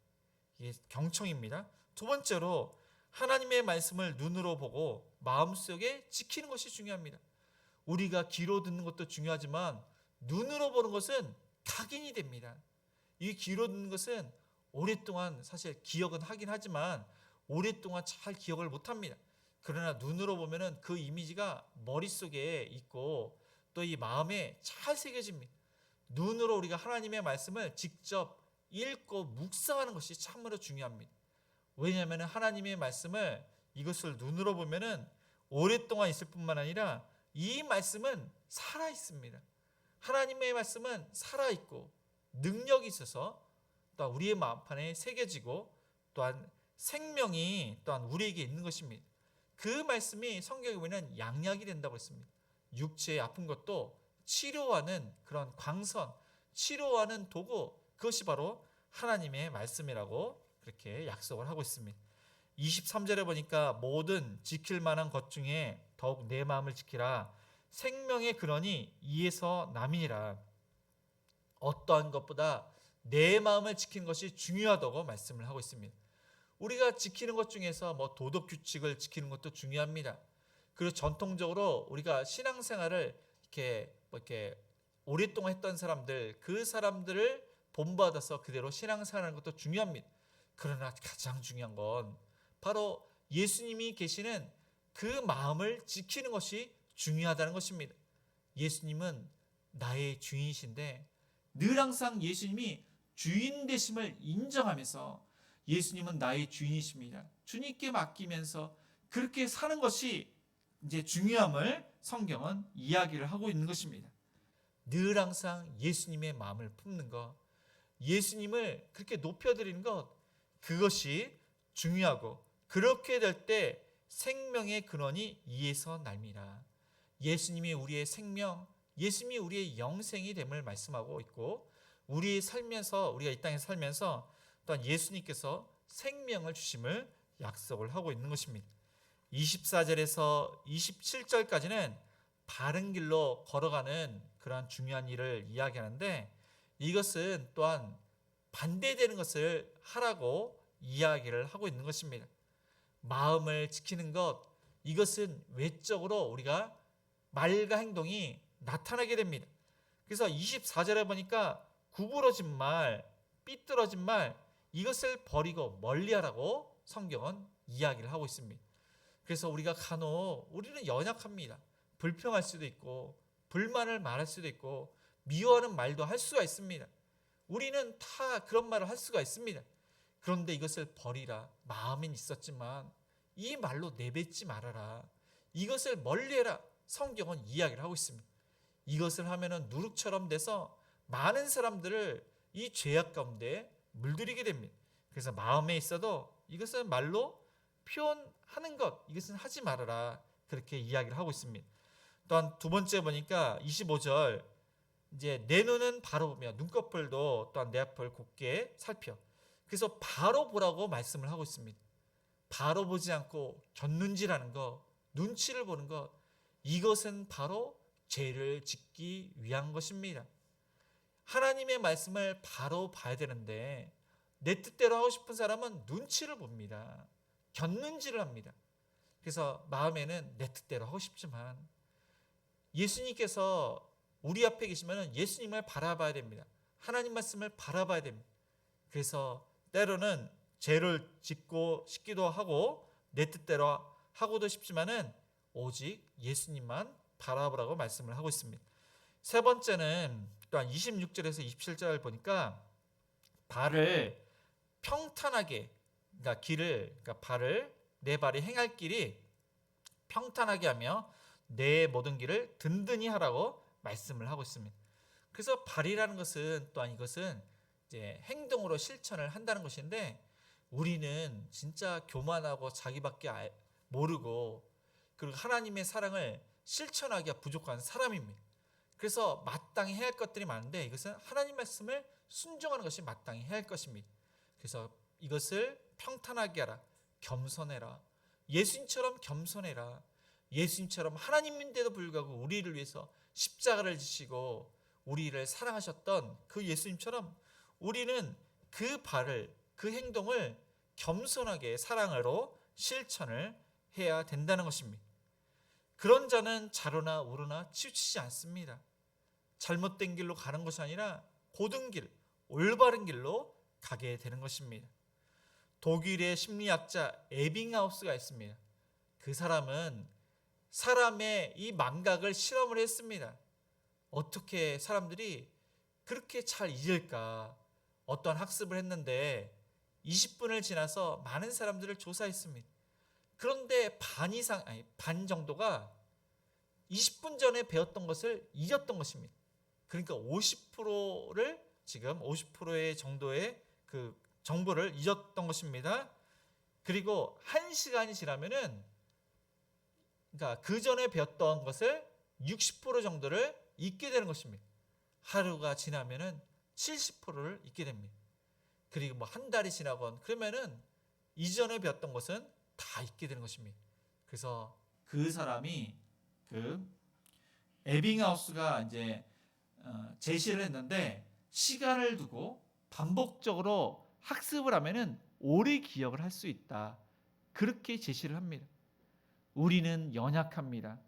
이게 경청입니다. 두 번째로 하나님의 말씀을 눈으로 보고 마음속에 지키는 것이 중요합니다. 우리가 귀로 듣는 것도 중요하지만 눈으로 보는 것은 각인이 됩니다. 이 귀로 듣는 것은 오랫동안 사실 기억은 하긴 하지만 오랫동안 잘 기억을 못합니다. 그러나 눈으로 보면은 그 이미지가 머릿속에 있고 또 이 마음에 잘 새겨집니다. 눈으로 우리가 하나님의 말씀을 직접 읽고 묵상하는 것이 참으로 중요합니다. 왜냐하면 하나님의 말씀을 이것을 눈으로 보면은 오랫동안 있을 뿐만 아니라 이 말씀은 살아 있습니다. 하나님의 말씀은 살아 있고 능력이 있어서 또한 우리의 마음판에 새겨지고 또한 생명이 또한 우리에게 있는 것입니다. 그 말씀이 성경에 보면 양약이 된다고 했습니다. 육체의 아픈 것도 치료하는 그런 광선, 치료하는 도구, 그것이 바로 하나님의 말씀이라고 그렇게 약속을 하고 있습니다. 23절에 보니까 모든 지킬 만한 것 중에 더욱 내 마음을 지키라. 생명의 근원이 이에서 남이니라. 어떠한 것보다 내 마음을 지키는 것이 중요하다고 말씀을 하고 있습니다. 우리가 지키는 것 중에서 도덕 규칙을 지키는 것도 중요합니다. 그리고 전통적으로 우리가 신앙생활을 이렇게 오랫동안 했던 사람들, 그 사람들을 본받아서 그대로 신앙생활하는 것도 중요합니다. 그러나 가장 중요한 건 바로 예수님이 계시는 그 마음을 지키는 것이 중요하다는 것입니다. 예수님은 나의 주인이신데 늘 항상 예수님이 주인 되심을 인정하면서 예수님은 나의 주인이십니다. 주님께 맡기면서 그렇게 사는 것이 이제 중요함을 성경은 이야기를 하고 있는 것입니다. 늘 항상 예수님의 마음을 품는 것, 예수님을 그렇게 높여드리는 것, 그것이 중요하고 그렇게 될 때 생명의 근원이 이에서 납니다. 예수님이 우리의 생명, 예수님이 우리의 영생이 됨을 말씀하고 있고 우리 살면서 우리가 이 땅에 살면서 또한 예수님께서 생명을 주심을 약속을 하고 있는 것입니다. 24절에서 27절까지는 바른 길로 걸어가는 그러한 중요한 일을 이야기하는데 이것은 또한 반대되는 것을 하라고 이야기를 하고 있는 것입니다. 마음을 지키는 것, 이것은 외적으로 우리가 말과 행동이 나타나게 됩니다. 그래서 24절에 보니까 구부러진 말, 삐뚤어진 말, 이것을 버리고 멀리하라고 성경은 이야기를 하고 있습니다. 그래서 우리가 간혹 우리는 연약합니다. 불평할 수도 있고 불만을 말할 수도 있고 미워하는 말도 할 수가 있습니다. 우리는 다 그런 말을 할 수가 있습니다. 그런데 이것을 버리라. 마음엔 있었지만 이 말로 내뱉지 말아라. 이것을 멀리해라. 성경은 이야기를 하고 있습니다. 이것을 하면은 누룩처럼 돼서 많은 사람들을 이 죄악 가운데 물들이게 됩니다. 그래서 마음에 있어도 이것은 말로 표현하는 것, 이것은 하지 말아라. 그렇게 이야기를 하고 있습니다. 또한 두 번째 보니까 25절, 이제 내 눈은 바로 보며 눈꺼풀도 또한 내 앞을 곱게 살펴. 그래서 바로 보라고 말씀을 하고 있습니다. 바로 보지 않고 곁눈질하는 것, 눈치를 보는 것, 이것은 바로 죄를 짓기 위한 것입니다. 하나님의 말씀을 바로 봐야 되는데 내 뜻대로 하고 싶은 사람은 눈치를 봅니다. 곁눈질을 합니다. 그래서 마음에는 내 뜻대로 하고 싶지만 예수님께서 우리 앞에 계시면 예수님을 바라봐야 됩니다. 하나님 말씀을 바라봐야 됩니다. 그래서 때로는 죄를 짓고 싶기도 하고 내 뜻대로 하고도 싶지만은 오직 예수님만 바라보라고 말씀을 하고 있습니다. 세 번째는 또한 26절에서 27절 보니까 발을 평탄하게, 그러니까 발을 내 발이 행할 길이 평탄하게 하며 내 모든 길을 든든히 하라고 말씀을 하고 있습니다. 그래서 발이라는 것은 또한 이것은 이제 행동으로 실천을 한다는 것인데 우리는 진짜 교만하고 자기밖에 모르고 그리고 하나님의 사랑을 실천하기가 부족한 사람입니다. 그래서 마땅히 해야 할 것들이 많은데 이것은 하나님 말씀을 순종하는 것이 마땅히 해야 할 것입니다. 그래서 이것을 평탄하게 하라. 겸손해라. 예수님처럼 겸손해라. 예수님처럼 하나님인데도 불구하고 우리를 위해서 십자가를 지시고 우리를 사랑하셨던 그 예수님처럼 우리는 그 발을, 그 행동을 겸손하게 사랑으로 실천을 해야 된다는 것입니다. 그런 자는 좌로나 우로나 치우치지 않습니다. 잘못된 길로 가는 것이 아니라 고든 길, 올바른 길로 가게 되는 것입니다. 독일의 심리학자 에빙하우스가 있습니다. 그 사람은 사람의 이 망각을 실험을 했습니다. 어떻게 사람들이 그렇게 잘 잊을까? 어떠한 학습을 했는데 20분을 지나서 많은 사람들을 조사했습니다. 그런데 반 정도가 20분 전에 배웠던 것을 잊었던 것입니다. 그러니까 50%를 지금 50%의 정도의 그 정보를 잊었던 것입니다. 그리고 1시간이 지나면은 그러니까 그 전에 배웠던 것을 60% 정도를 잊게 되는 것입니다. 하루가 지나면은 70%를 잊게 됩니다. 그리고 뭐 한 달이 지나건 그러면은 이전에 배웠던 것은 다 잊게 되는 것입니다. 그래서 그 사람이 그 에빙하우스가 이제 제시를 했는데 시간을 두고 반복적으로 학습을 하면은 오래 기억을 할 수 있다. 그렇게 제시를 합니다. 우리는 연약합니다.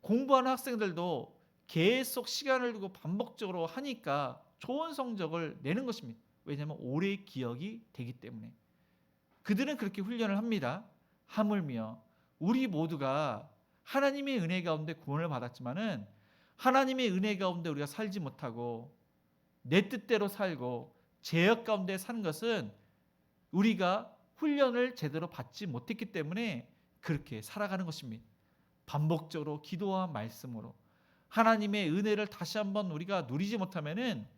공부하는 학생들도 계속 시간을 두고 반복적으로 하니까 좋은 성적을 내는 것입니다. 왜냐하면 오래 기억이 되기 때문에. 그들은 그렇게 훈련을 합니다. 하물며 우리 모두가 하나님의 은혜 가운데 구원을 받았지만은 하나님의 은혜 가운데 우리가 살지 못하고 내 뜻대로 살고 죄악 가운데 사는 것은 우리가 훈련을 제대로 받지 못했기 때문에 그렇게 살아가는 것입니다. 반복적으로 기도와 말씀으로 하나님의 은혜를 다시 한번 우리가 누리지 못하면은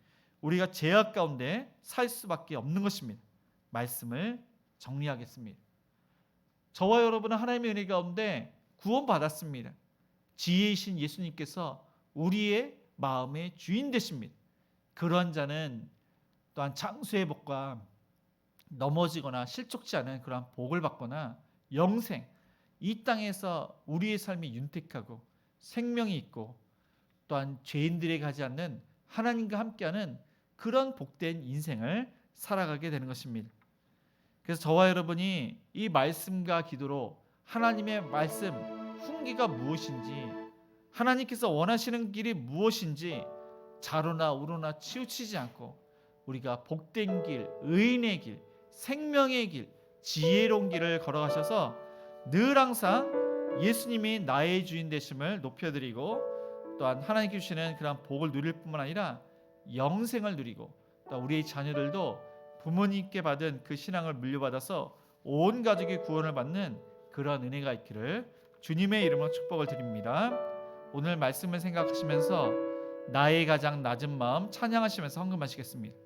우리가 죄악 가운데 살 수밖에 없는 것입니다. 말씀을 정리하겠습니다. 저와 여러분은 하나님의 은혜 가운데 구원받았습니다. 지혜이신 예수님께서 우리의 마음의 주인 되십니다. 그러한 자는 또한 장수의 복과 넘어지거나 실족지 않은 그러한 복을 받거나 영생, 이 땅에서 우리의 삶이 윤택하고 생명이 있고 또한 죄인들에게 가지 않는 하나님과 함께하는 그런 복된 인생을 살아가게 되는 것입니다. 그래서 저와 여러분이 이 말씀과 기도로 하나님의 말씀 훈계가 무엇인지, 하나님께서 원하시는 길이 무엇인지 좌로나 우로나 치우치지 않고 우리가 복된 길, 의인의 길, 생명의 길, 지혜로운 길을 걸어가셔서 늘 항상 예수님이 나의 주인 되심을 높여드리고 또한 하나님께 주시는 그런 복을 누릴 뿐만 아니라 영생을 누리고 또 우리의 자녀들도 부모님께 받은 그 신앙을 물려받아서 온 가족이 구원을 받는 그러한 은혜가 있기를 주님의 이름으로 축복을 드립니다. 오늘 말씀을 생각하시면서 나의 가장 낮은 마음 찬양하시면서 헌금하시겠습니다.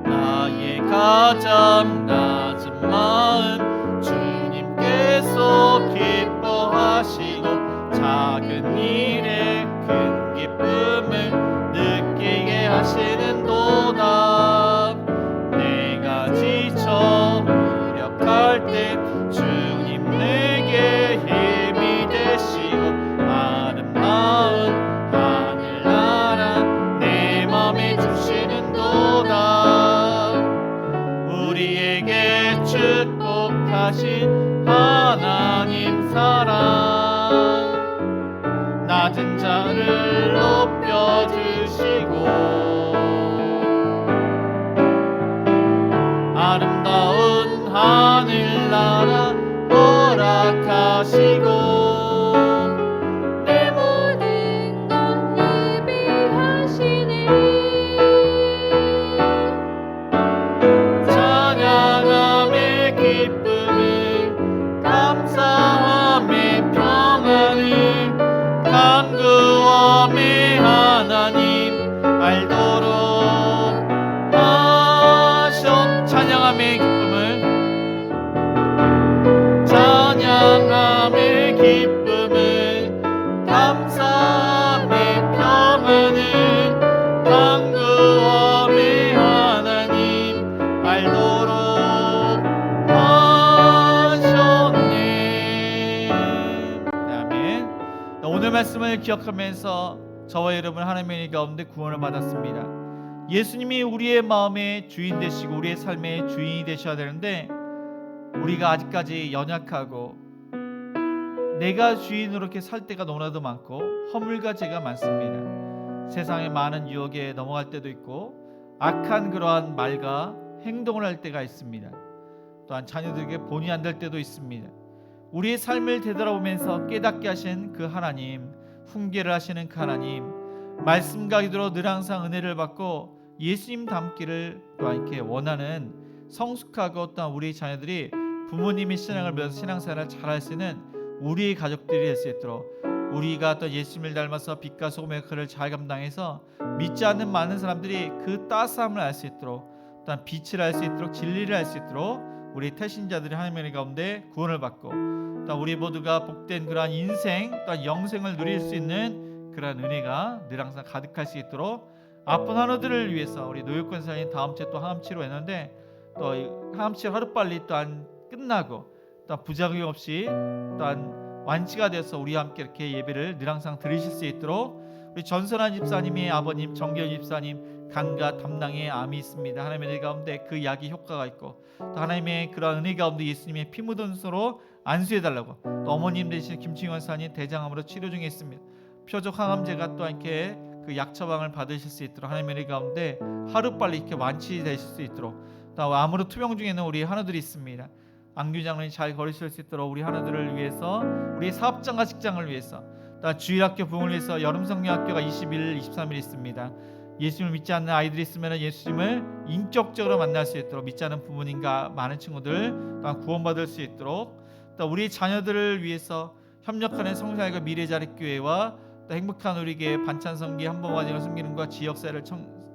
나의 가장 낮은 마음 주님께서 기뻐하시고 작은 일에 큰 기쁨을 느끼게 하시는도다. 내가 지쳐 무력할 때 주님 내게 힘이 되시고 아름다운 하늘나라 내 맘에 주시는도다. 우리에게 축복하신 하나님 사랑 낮은 자를 높여주시고 아름다운 하늘나라 허락하시고 내 모든 것 예비하시네. 찬양함의 기쁨을 감사함의 평안을 간구함의 하나님 알도록 하셨. 찬양함의 기쁨을 찬양함의 기쁨을 감사함의 평안을 간구함의 하나님 알도록 하셨네. 아멘. 말씀을 기억하면서 저와 여러분 하나님의 가운데 구원을 받았습니다. 예수님이 우리의 마음의 주인 되시고 우리의 삶의 주인이 되셔야 되는데 우리가 아직까지 연약하고 내가 주인으로 이렇게 살 때가 너무나도 많고 허물과 죄가 많습니다. 세상의 많은 유혹에 넘어갈 때도 있고 악한 그러한 말과 행동을 할 때가 있습니다. 또한 자녀들에게 본의 안 될 때도 있습니다. 우리의 삶을 되돌아보면서 깨닫게 하신 그 하나님, 훈계를 하시는 그 하나님, 말씀과 기도로 늘 항상 은혜를 받고 예수님 닮기를 또한 이렇게 원하는 성숙하고 또한 우리 자녀들이 부모님의 신앙을 배워서 신앙생활을 잘할 수 있는 우리의 가족들이 될 수 있도록 우리가 또 예수님을 닮아서 빛과 소금의 역할을 잘 감당해서 믿지 않는 많은 사람들이 그 따스함을 알 수 있도록 또한 빛을 알 수 있도록 진리를 알 수 있도록 우리 태신자들이 하나님의 가운데 구원을 받고 또 우리 모두가 복된 그러한 인생 또한 영생을 누릴 수 있는 그러한 은혜가 늘 항상 가득할 수 있도록 아픈 환우들을 위해서 우리 노육권사님 다음 주에 또 항암치료 했는데 또 항암치료 하루빨리 또한 끝나고 또한 부작용 없이 또한 완치가 돼서 우리와 함께 이렇게 예배를 늘 항상 드리실 수 있도록 우리 전선한 집사님의 아버님 정기현 집사님 간과 담낭에 암이 있습니다. 하나님의 은혜 가운데 그 약이 효과가 있고 또 하나님의 그런 은혜 가운데 예수님의 피 묻은 손으로 안수해달라고 또 어머님 되신 김충현 사님 대장암으로 치료 중에 있습니다. 표적 항암제가 또한 이렇게 그 약 처방을 받으실 수 있도록 하나님의 은혜 가운데 하루빨리 이렇게 완치되실 수 있도록 또 암으로 투병 중에 있는 우리 하나들이 있습니다. 안규장로님 잘 거르실 수 있도록 우리 하나들을 위해서 우리 사업장과 직장을 위해서 또 주일학교 부흥을 위해서 여름성령학교가 21일 23일 있습니다. 예수님을 믿지 않는 아이들이 있으면 예수님을 인격적으로 만날 수 있도록 믿지 않는 부모님과 많은 친구들 또한 구원받을 수 있도록 또 우리 자녀들을 위해서 협력하는 성사회가 미래자립교회와 또 행복한 우리에게 반찬성기 한번만으로 섬기는 것과 지역사회를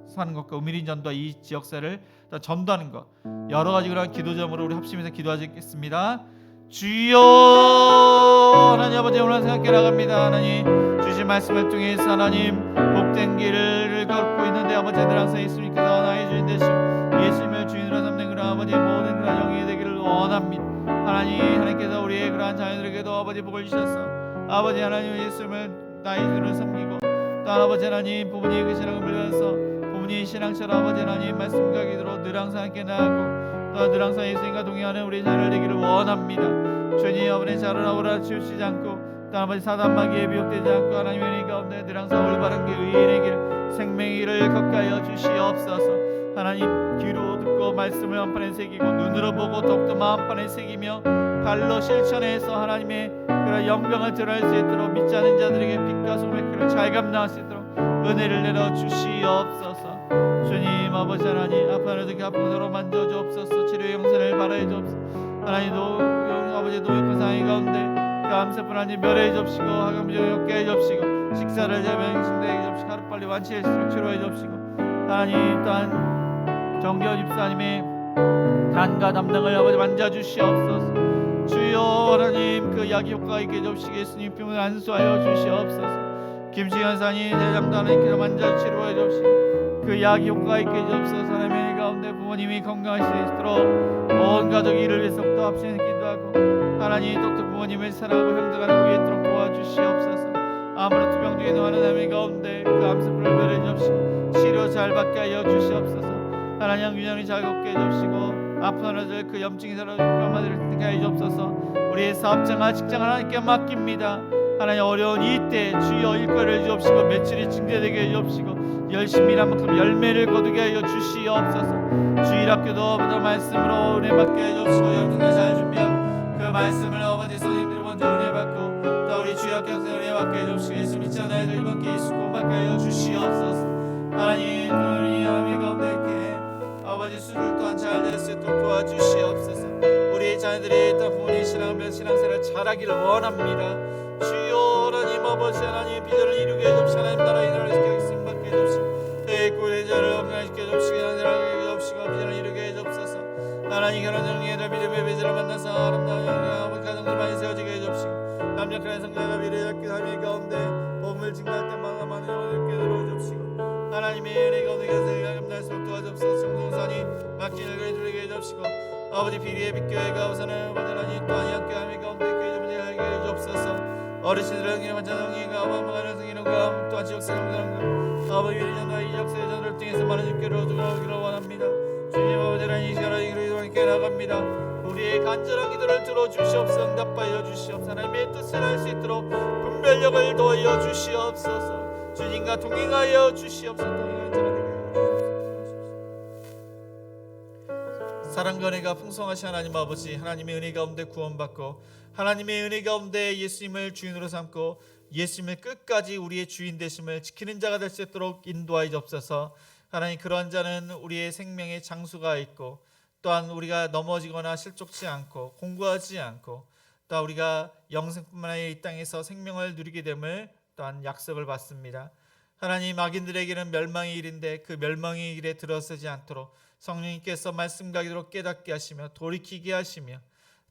사는 것과 우미린전도와 이 지역사회를 전도하는 것 여러 가지 그런 기도점으로 우리 합심해서 기도하겠습니다. 주여 하나님 아버지 오늘 생각해 나갑니다. 하나님 주신 말씀을 통해서 하나님 복된 길을 걷고 있는데 아버지들 항상 예수님께서 나의 주인 되시고 예수님을 주인으로 삼는 그런 아버지의 모든 그런 영이 되기를 원합니다. 하나님께서 우리의 그러한 자녀들에게도 아버지 복을 주셔서 아버지 하나님 예수님을 나의 주인으로 섬기고 또 아버지 하나님 부모님의 그 신앙을 물려서 부모님의 신앙처럼 아버지 하나님 말씀과 기도로 늘 항상 함께 나아가고 또 늘 항상 예수님과 동행하는 우리 자녀를 되기를 원합니다. 주님 아버지 자라나오라 치우치지 않고 또 아버지 사단마귀에 미혹되지 않고 하나님의 은혜 가운데 늘 항상 올바른 길 의인의 길 생명의 길을 걷게 하여 주시옵소서. 하나님 귀로 듣고 말씀을 한판에 새기고 눈으로 보고 더욱더 마음판에 새기며 발로 실천해서 하나님의 그런 영광을 드러낼 수 있도록 믿지 않는 자들에게 빛과 소금의 길을 잘 감당할 수 있도록 은혜를 내려 주시옵소서. 주님 아버지 하나님 아파하는 아픈 서로 만져주옵소서. 치료의 영생을 바라해 주옵소서. 하나님 아버지 노역한 상황 가운데 감사뿐 하나님 멸해 주옵시고 하감정을 없게 해 주옵시고 식사를 제면 승대해 주옵시고 하루빨리 완치해 주옵시고 치료해 주옵시고 하나님 또한 정기현 집사님의 간과 담당을 아버지 만져주시옵소서. 주여 하나님 그 약이 효과가 있게 해 주옵시고 예수님 피문을 안수하여 주시옵소서. 김시현 사님 대장도 하나님께서 만져 치료해 주옵시고 그 약이 효과가 있게 해 주옵소서. 하나님의 가운데 부모님이 건강하실 수 있도록 온 가족이 이를 위해서 또 합심해서 기도하고 하나님 똑똑 부모님을 사랑하고 형제간에 위에 있도록 도와주시옵소서. 아무런 투병 중에 있는 하나님의 가운데 그 암세포를 멸해 주옵시고 치료 잘 받게 하여 주시옵소서. 하나님 균형이 잘 걷게 해 주옵시고 아픈 하나들 그 염증이 사라지고 한마디를 튼튼하게 해 주옵소서. 우리의 사업장과 직장을 하나님께 맡깁니다. 하나님 어려운 이때 주여 일거리를 주옵시고 매출이 증대되게 해 주옵시고 열심히 일한 만큼 열매를 거두게 하여 주시옵소서. 주일학교도 말씀으로 은혜 받게 해 주옵시고 영성을 잘 준비하고 그 말씀을 아버지 선생님들 먼저 은혜 받고 또 우리 주일학교 학생 은혜 받게 해 주옵시고 예수 믿지 않는 아이들 이번 기회 수고 받게 하여 주시옵소서. 하나님 우리 하나님 가운데 이렇게 아버지 수를 또한 잘 될 수 있도록 도와주시옵소서. 우리 자녀들이 또 부모님 신앙을 신앙생활을 잘하기를 원합니다. 주여 하나님 아버지 하나님 비전을 이루게 해주시고 하나님 나라의 나라를 지키게 받게 해주시고 대구의 자를 건강시켜 주시고 하나님 해주시고 비전을 이루게 해주옵소서. 하나님 결혼 정리해서 믿음의 배제를 만나서 아름다운 아버지 가정들 많이 세워지게 해주시고 남녀간의 성자가 미래잡기 삶의 가운데 몸을 증가할 때마다 많은 영혼을 깨달아 주옵시고 하나님의 은혜 가운데 계속 감당할수록 도와주옵소서. 정동산이 막힌 얼굴에 들리게 해주옵시고 아버지 비리의 빛교회가 우선은 아버지 하나님 또한 이 학교 함의 가운데 교회 좀 알게 해주옵소서. 어르신들의 성기는 찬양과 아버지의 성기는과 또한 지역사회 성기는과 아버지 위리전과 이 역사의 전을 통해서 많은 육교를 얻어오기를 원합니다. 주님 아버지 하나님 이 시간에 이기로 함께 나갑니다. 우리의 간절한 기도를 들어주시옵소서. 응답하여 주시옵소서. 하나님의 뜻을 할 수 있도록 분별력을 더하여 주시옵소서. 주님과 동행하여 주시옵소서. 동행하는 자가 되게 하여 주시옵소서. 사랑과 은혜가 풍성하신 하나님 아버지, 하나님의 은혜 가운데 구원받고 하나님의 은혜 가운데 예수님을 주인으로 삼고 예수님을 끝까지 우리의 주인 되심을 지키는 자가 될 수 있도록 인도하여 주옵소서. 하나님, 그러한 자는 우리의 생명에 장수가 있고 또한 우리가 넘어지거나 실족치 않고 공부하지 않고 또 우리가 영생뿐만 아니라 이 땅에서 생명을 누리게 됨을 또한 약속을 받습니다. 하나님, 악인들에게는 멸망의 일인데 그 멸망의 일에 들어서지 않도록 성령님께서 말씀 가기로 깨닫게 하시며 돌이키게 하시며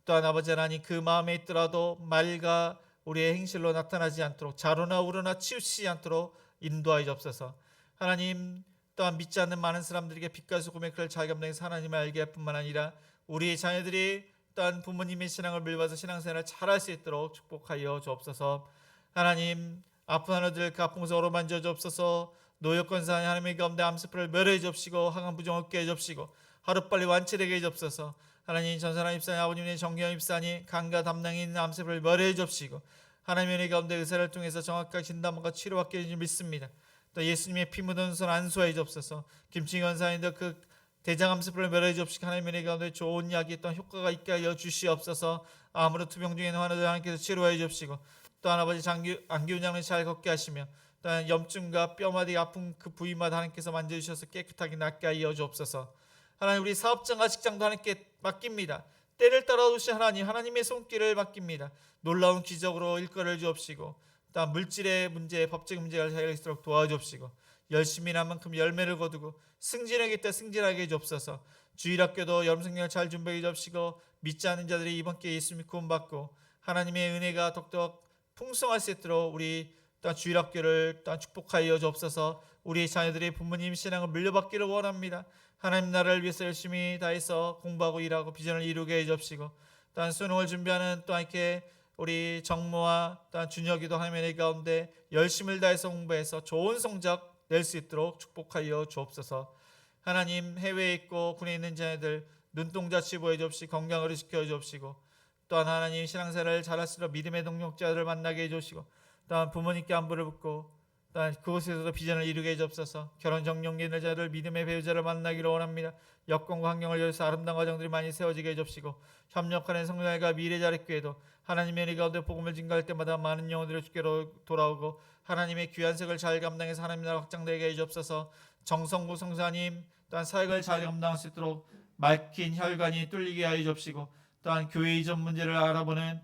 또한 아버지 하나님, 그 마음에 있더라도 말과 우리의 행실로 나타나지 않도록 자로나 우로나 치우치지 않도록 인도하여 주옵소서. 하나님, 또한 믿지 않는 많은 사람들에게 빛과 소금의 그를 자기 감당해서 하나님을 알게 할 뿐만 아니라 우리의 자녀들이 또한 부모님의 신앙을 밀어서 신앙생활을 잘할 수 있도록 축복하여 주옵소서. 하나님, 아픈 하나들 그 아픔에서 어루만져 주옵소서. 노역권사 하나님의 가운데 암스프를 멸해 주옵시고 항암 부종 없게 해 주옵시고 하루빨리 완치되게 해 주옵소서. 하나님, 전사람 입사님 아버님의 정경 입사님 간과 담낭이 있는 암스프를 멸해 주옵시고 하나님의 은혜 가운데 의사를 통해서 정확하게 진단과 치료받게 해주니 믿습니다. 또 예수님의 피 묻은 손 안수하여 주옵소서. 김치경 사님도 그 대장암스프를 멸해 주옵시고 하나님의 은혜 가운데 좋은 약이 또한 효과가 있게 하여 주시옵소서. 암으로 투병 중에 있는 환우들 하나님께서 치료하여 주옵시고 또한 아버지 안기훈 장을 잘 걷게 하시며 또한 염증과 뼈마디 아픈 그 부위마다 하나님께서 만져주셔서 깨끗하게 낫게 하여 주옵소서. 하나님, 우리 사업장과 직장도 하나님께 맡깁니다. 때를 따라 오신 하나님, 하나님의 손길을 맡깁니다. 놀라운 기적으로 일거를 주옵시고 또한 물질의 문제, 법적 문제가 해결되도록 도와주옵시고 열심히 한 만큼 열매를 거두고 승진하겠다 승진하게 주옵소서. 주일학교도 여름성경을 잘 준비해 주옵시고 믿지 않는 자들이 이번 기회에 예수님 구원받고 하나님의 은혜가 더욱 풍성할 수 있도록 우리 또한 주일학교를 또한 축복하여 주옵소서. 우리 자녀들이 부모님 신앙을 물려받기를 원합니다. 하나님 나라를 위해서 열심히 다해서 공부하고 일하고 비전을 이루게 해 주옵시고 또한 수능을 준비하는 또한 이렇게 우리 정모와 또한 준혁이도 하나님의 은혜 가운데 열심을 다해서 공부해서 좋은 성적 낼 수 있도록 축복하여 주옵소서. 하나님, 해외에 있고 군에 있는 자녀들 눈동자 치부해 주옵시고 건강을 지켜 주옵시고 또한 하나님 신앙생활을 잘할 수 있도록 믿음의 동력자들을 만나게 해 주시고 또한 부모님께 안부를 묻고 또한 그곳에서도 비전을 이루게 해 주옵소서. 결혼 정령기 있는 자들 믿음의 배우자를 만나기를 원합니다. 여건과 환경을 열어서 아름다운 가정들이 많이 세워지게 해 주옵시고 협력하는 성도들과 미래 자립교회도 하나님의 은혜 가운데 복음을 증거할 때마다 많은 영혼들이 주께로 돌아오고 하나님의 귀한 색을 잘 감당해서 하나님 나라 확장되게 해 주옵소서. 정성구 성사님 또한 사역을 잘 감당할 수 있도록 막힌 혈관이 뚫리게 하여 주옵시고 또한 교회 이전 문제를 알아보는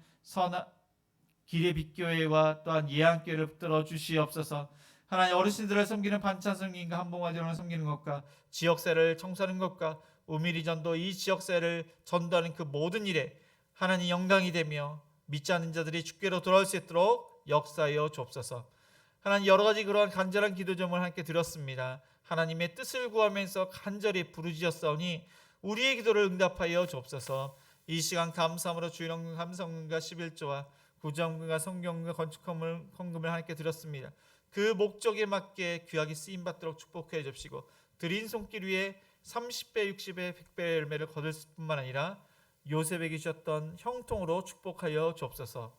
길의 빛교회와 또한 예안교회를 붙들어 주시옵소서. 하나님, 어르신들을 섬기는 반찬 섬김과 한봉화전을 섬기는 것과 지역사회를 청소하는 것과 우미리전도 이 지역사회를 전도하는 그 모든 일에 하나님 영광이 되며 믿지 않는 자들이 주께로 돌아올 수 있도록 역사하여 주옵소서. 하나님, 여러 가지 그러한 간절한 기도 제목을 함께 드렸습니다. 하나님의 뜻을 구하면서 간절히 부르짖었사오니 우리의 기도를 응답하여 주옵소서. 이 시간 감사함으로 주일헌금 감성금과 11조와 구정금과 성경금과 건축헌금을 하나님께 드렸습니다. 그 목적에 맞게 귀하게 쓰임받도록 축복해 주옵시고 드린 손길 위에 30배, 60배, 100배 열매를 거둘 뿐만 아니라 요셉에게 주셨던 형통으로 축복하여 주옵소서.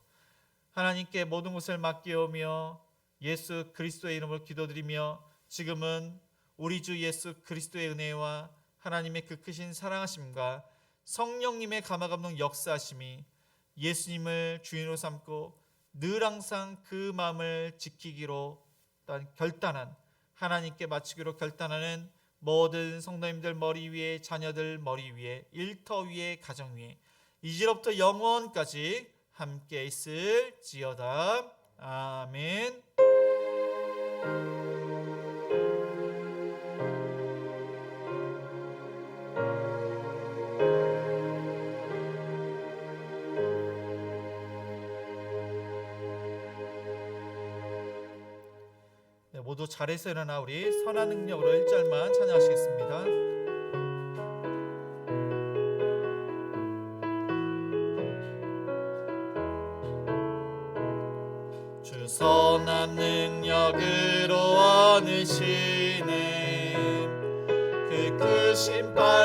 하나님께 모든 것을 맡기오며 예수 그리스도의 이름으로 기도드리며 지금은 우리 주 예수 그리스도의 은혜와 하나님의 그 크신 사랑하심과 성령님의 감화감동 역사하심이 예수님을 주인으로 삼고 늘 항상 그 마음을 지키기로 결단한 하나님께 바치기로 결단하는 모든 성도님들 머리 위에 자녀들 머리 위에 일터 위에 가정 위에 이제로부터 영원까지 함께 있을지어다. 아멘. 모두 잘해서 일어나 우리 선한 능력으로 1절만 찬양하시겠습니다. 선한 능력으로 얻으시는 그 크신 바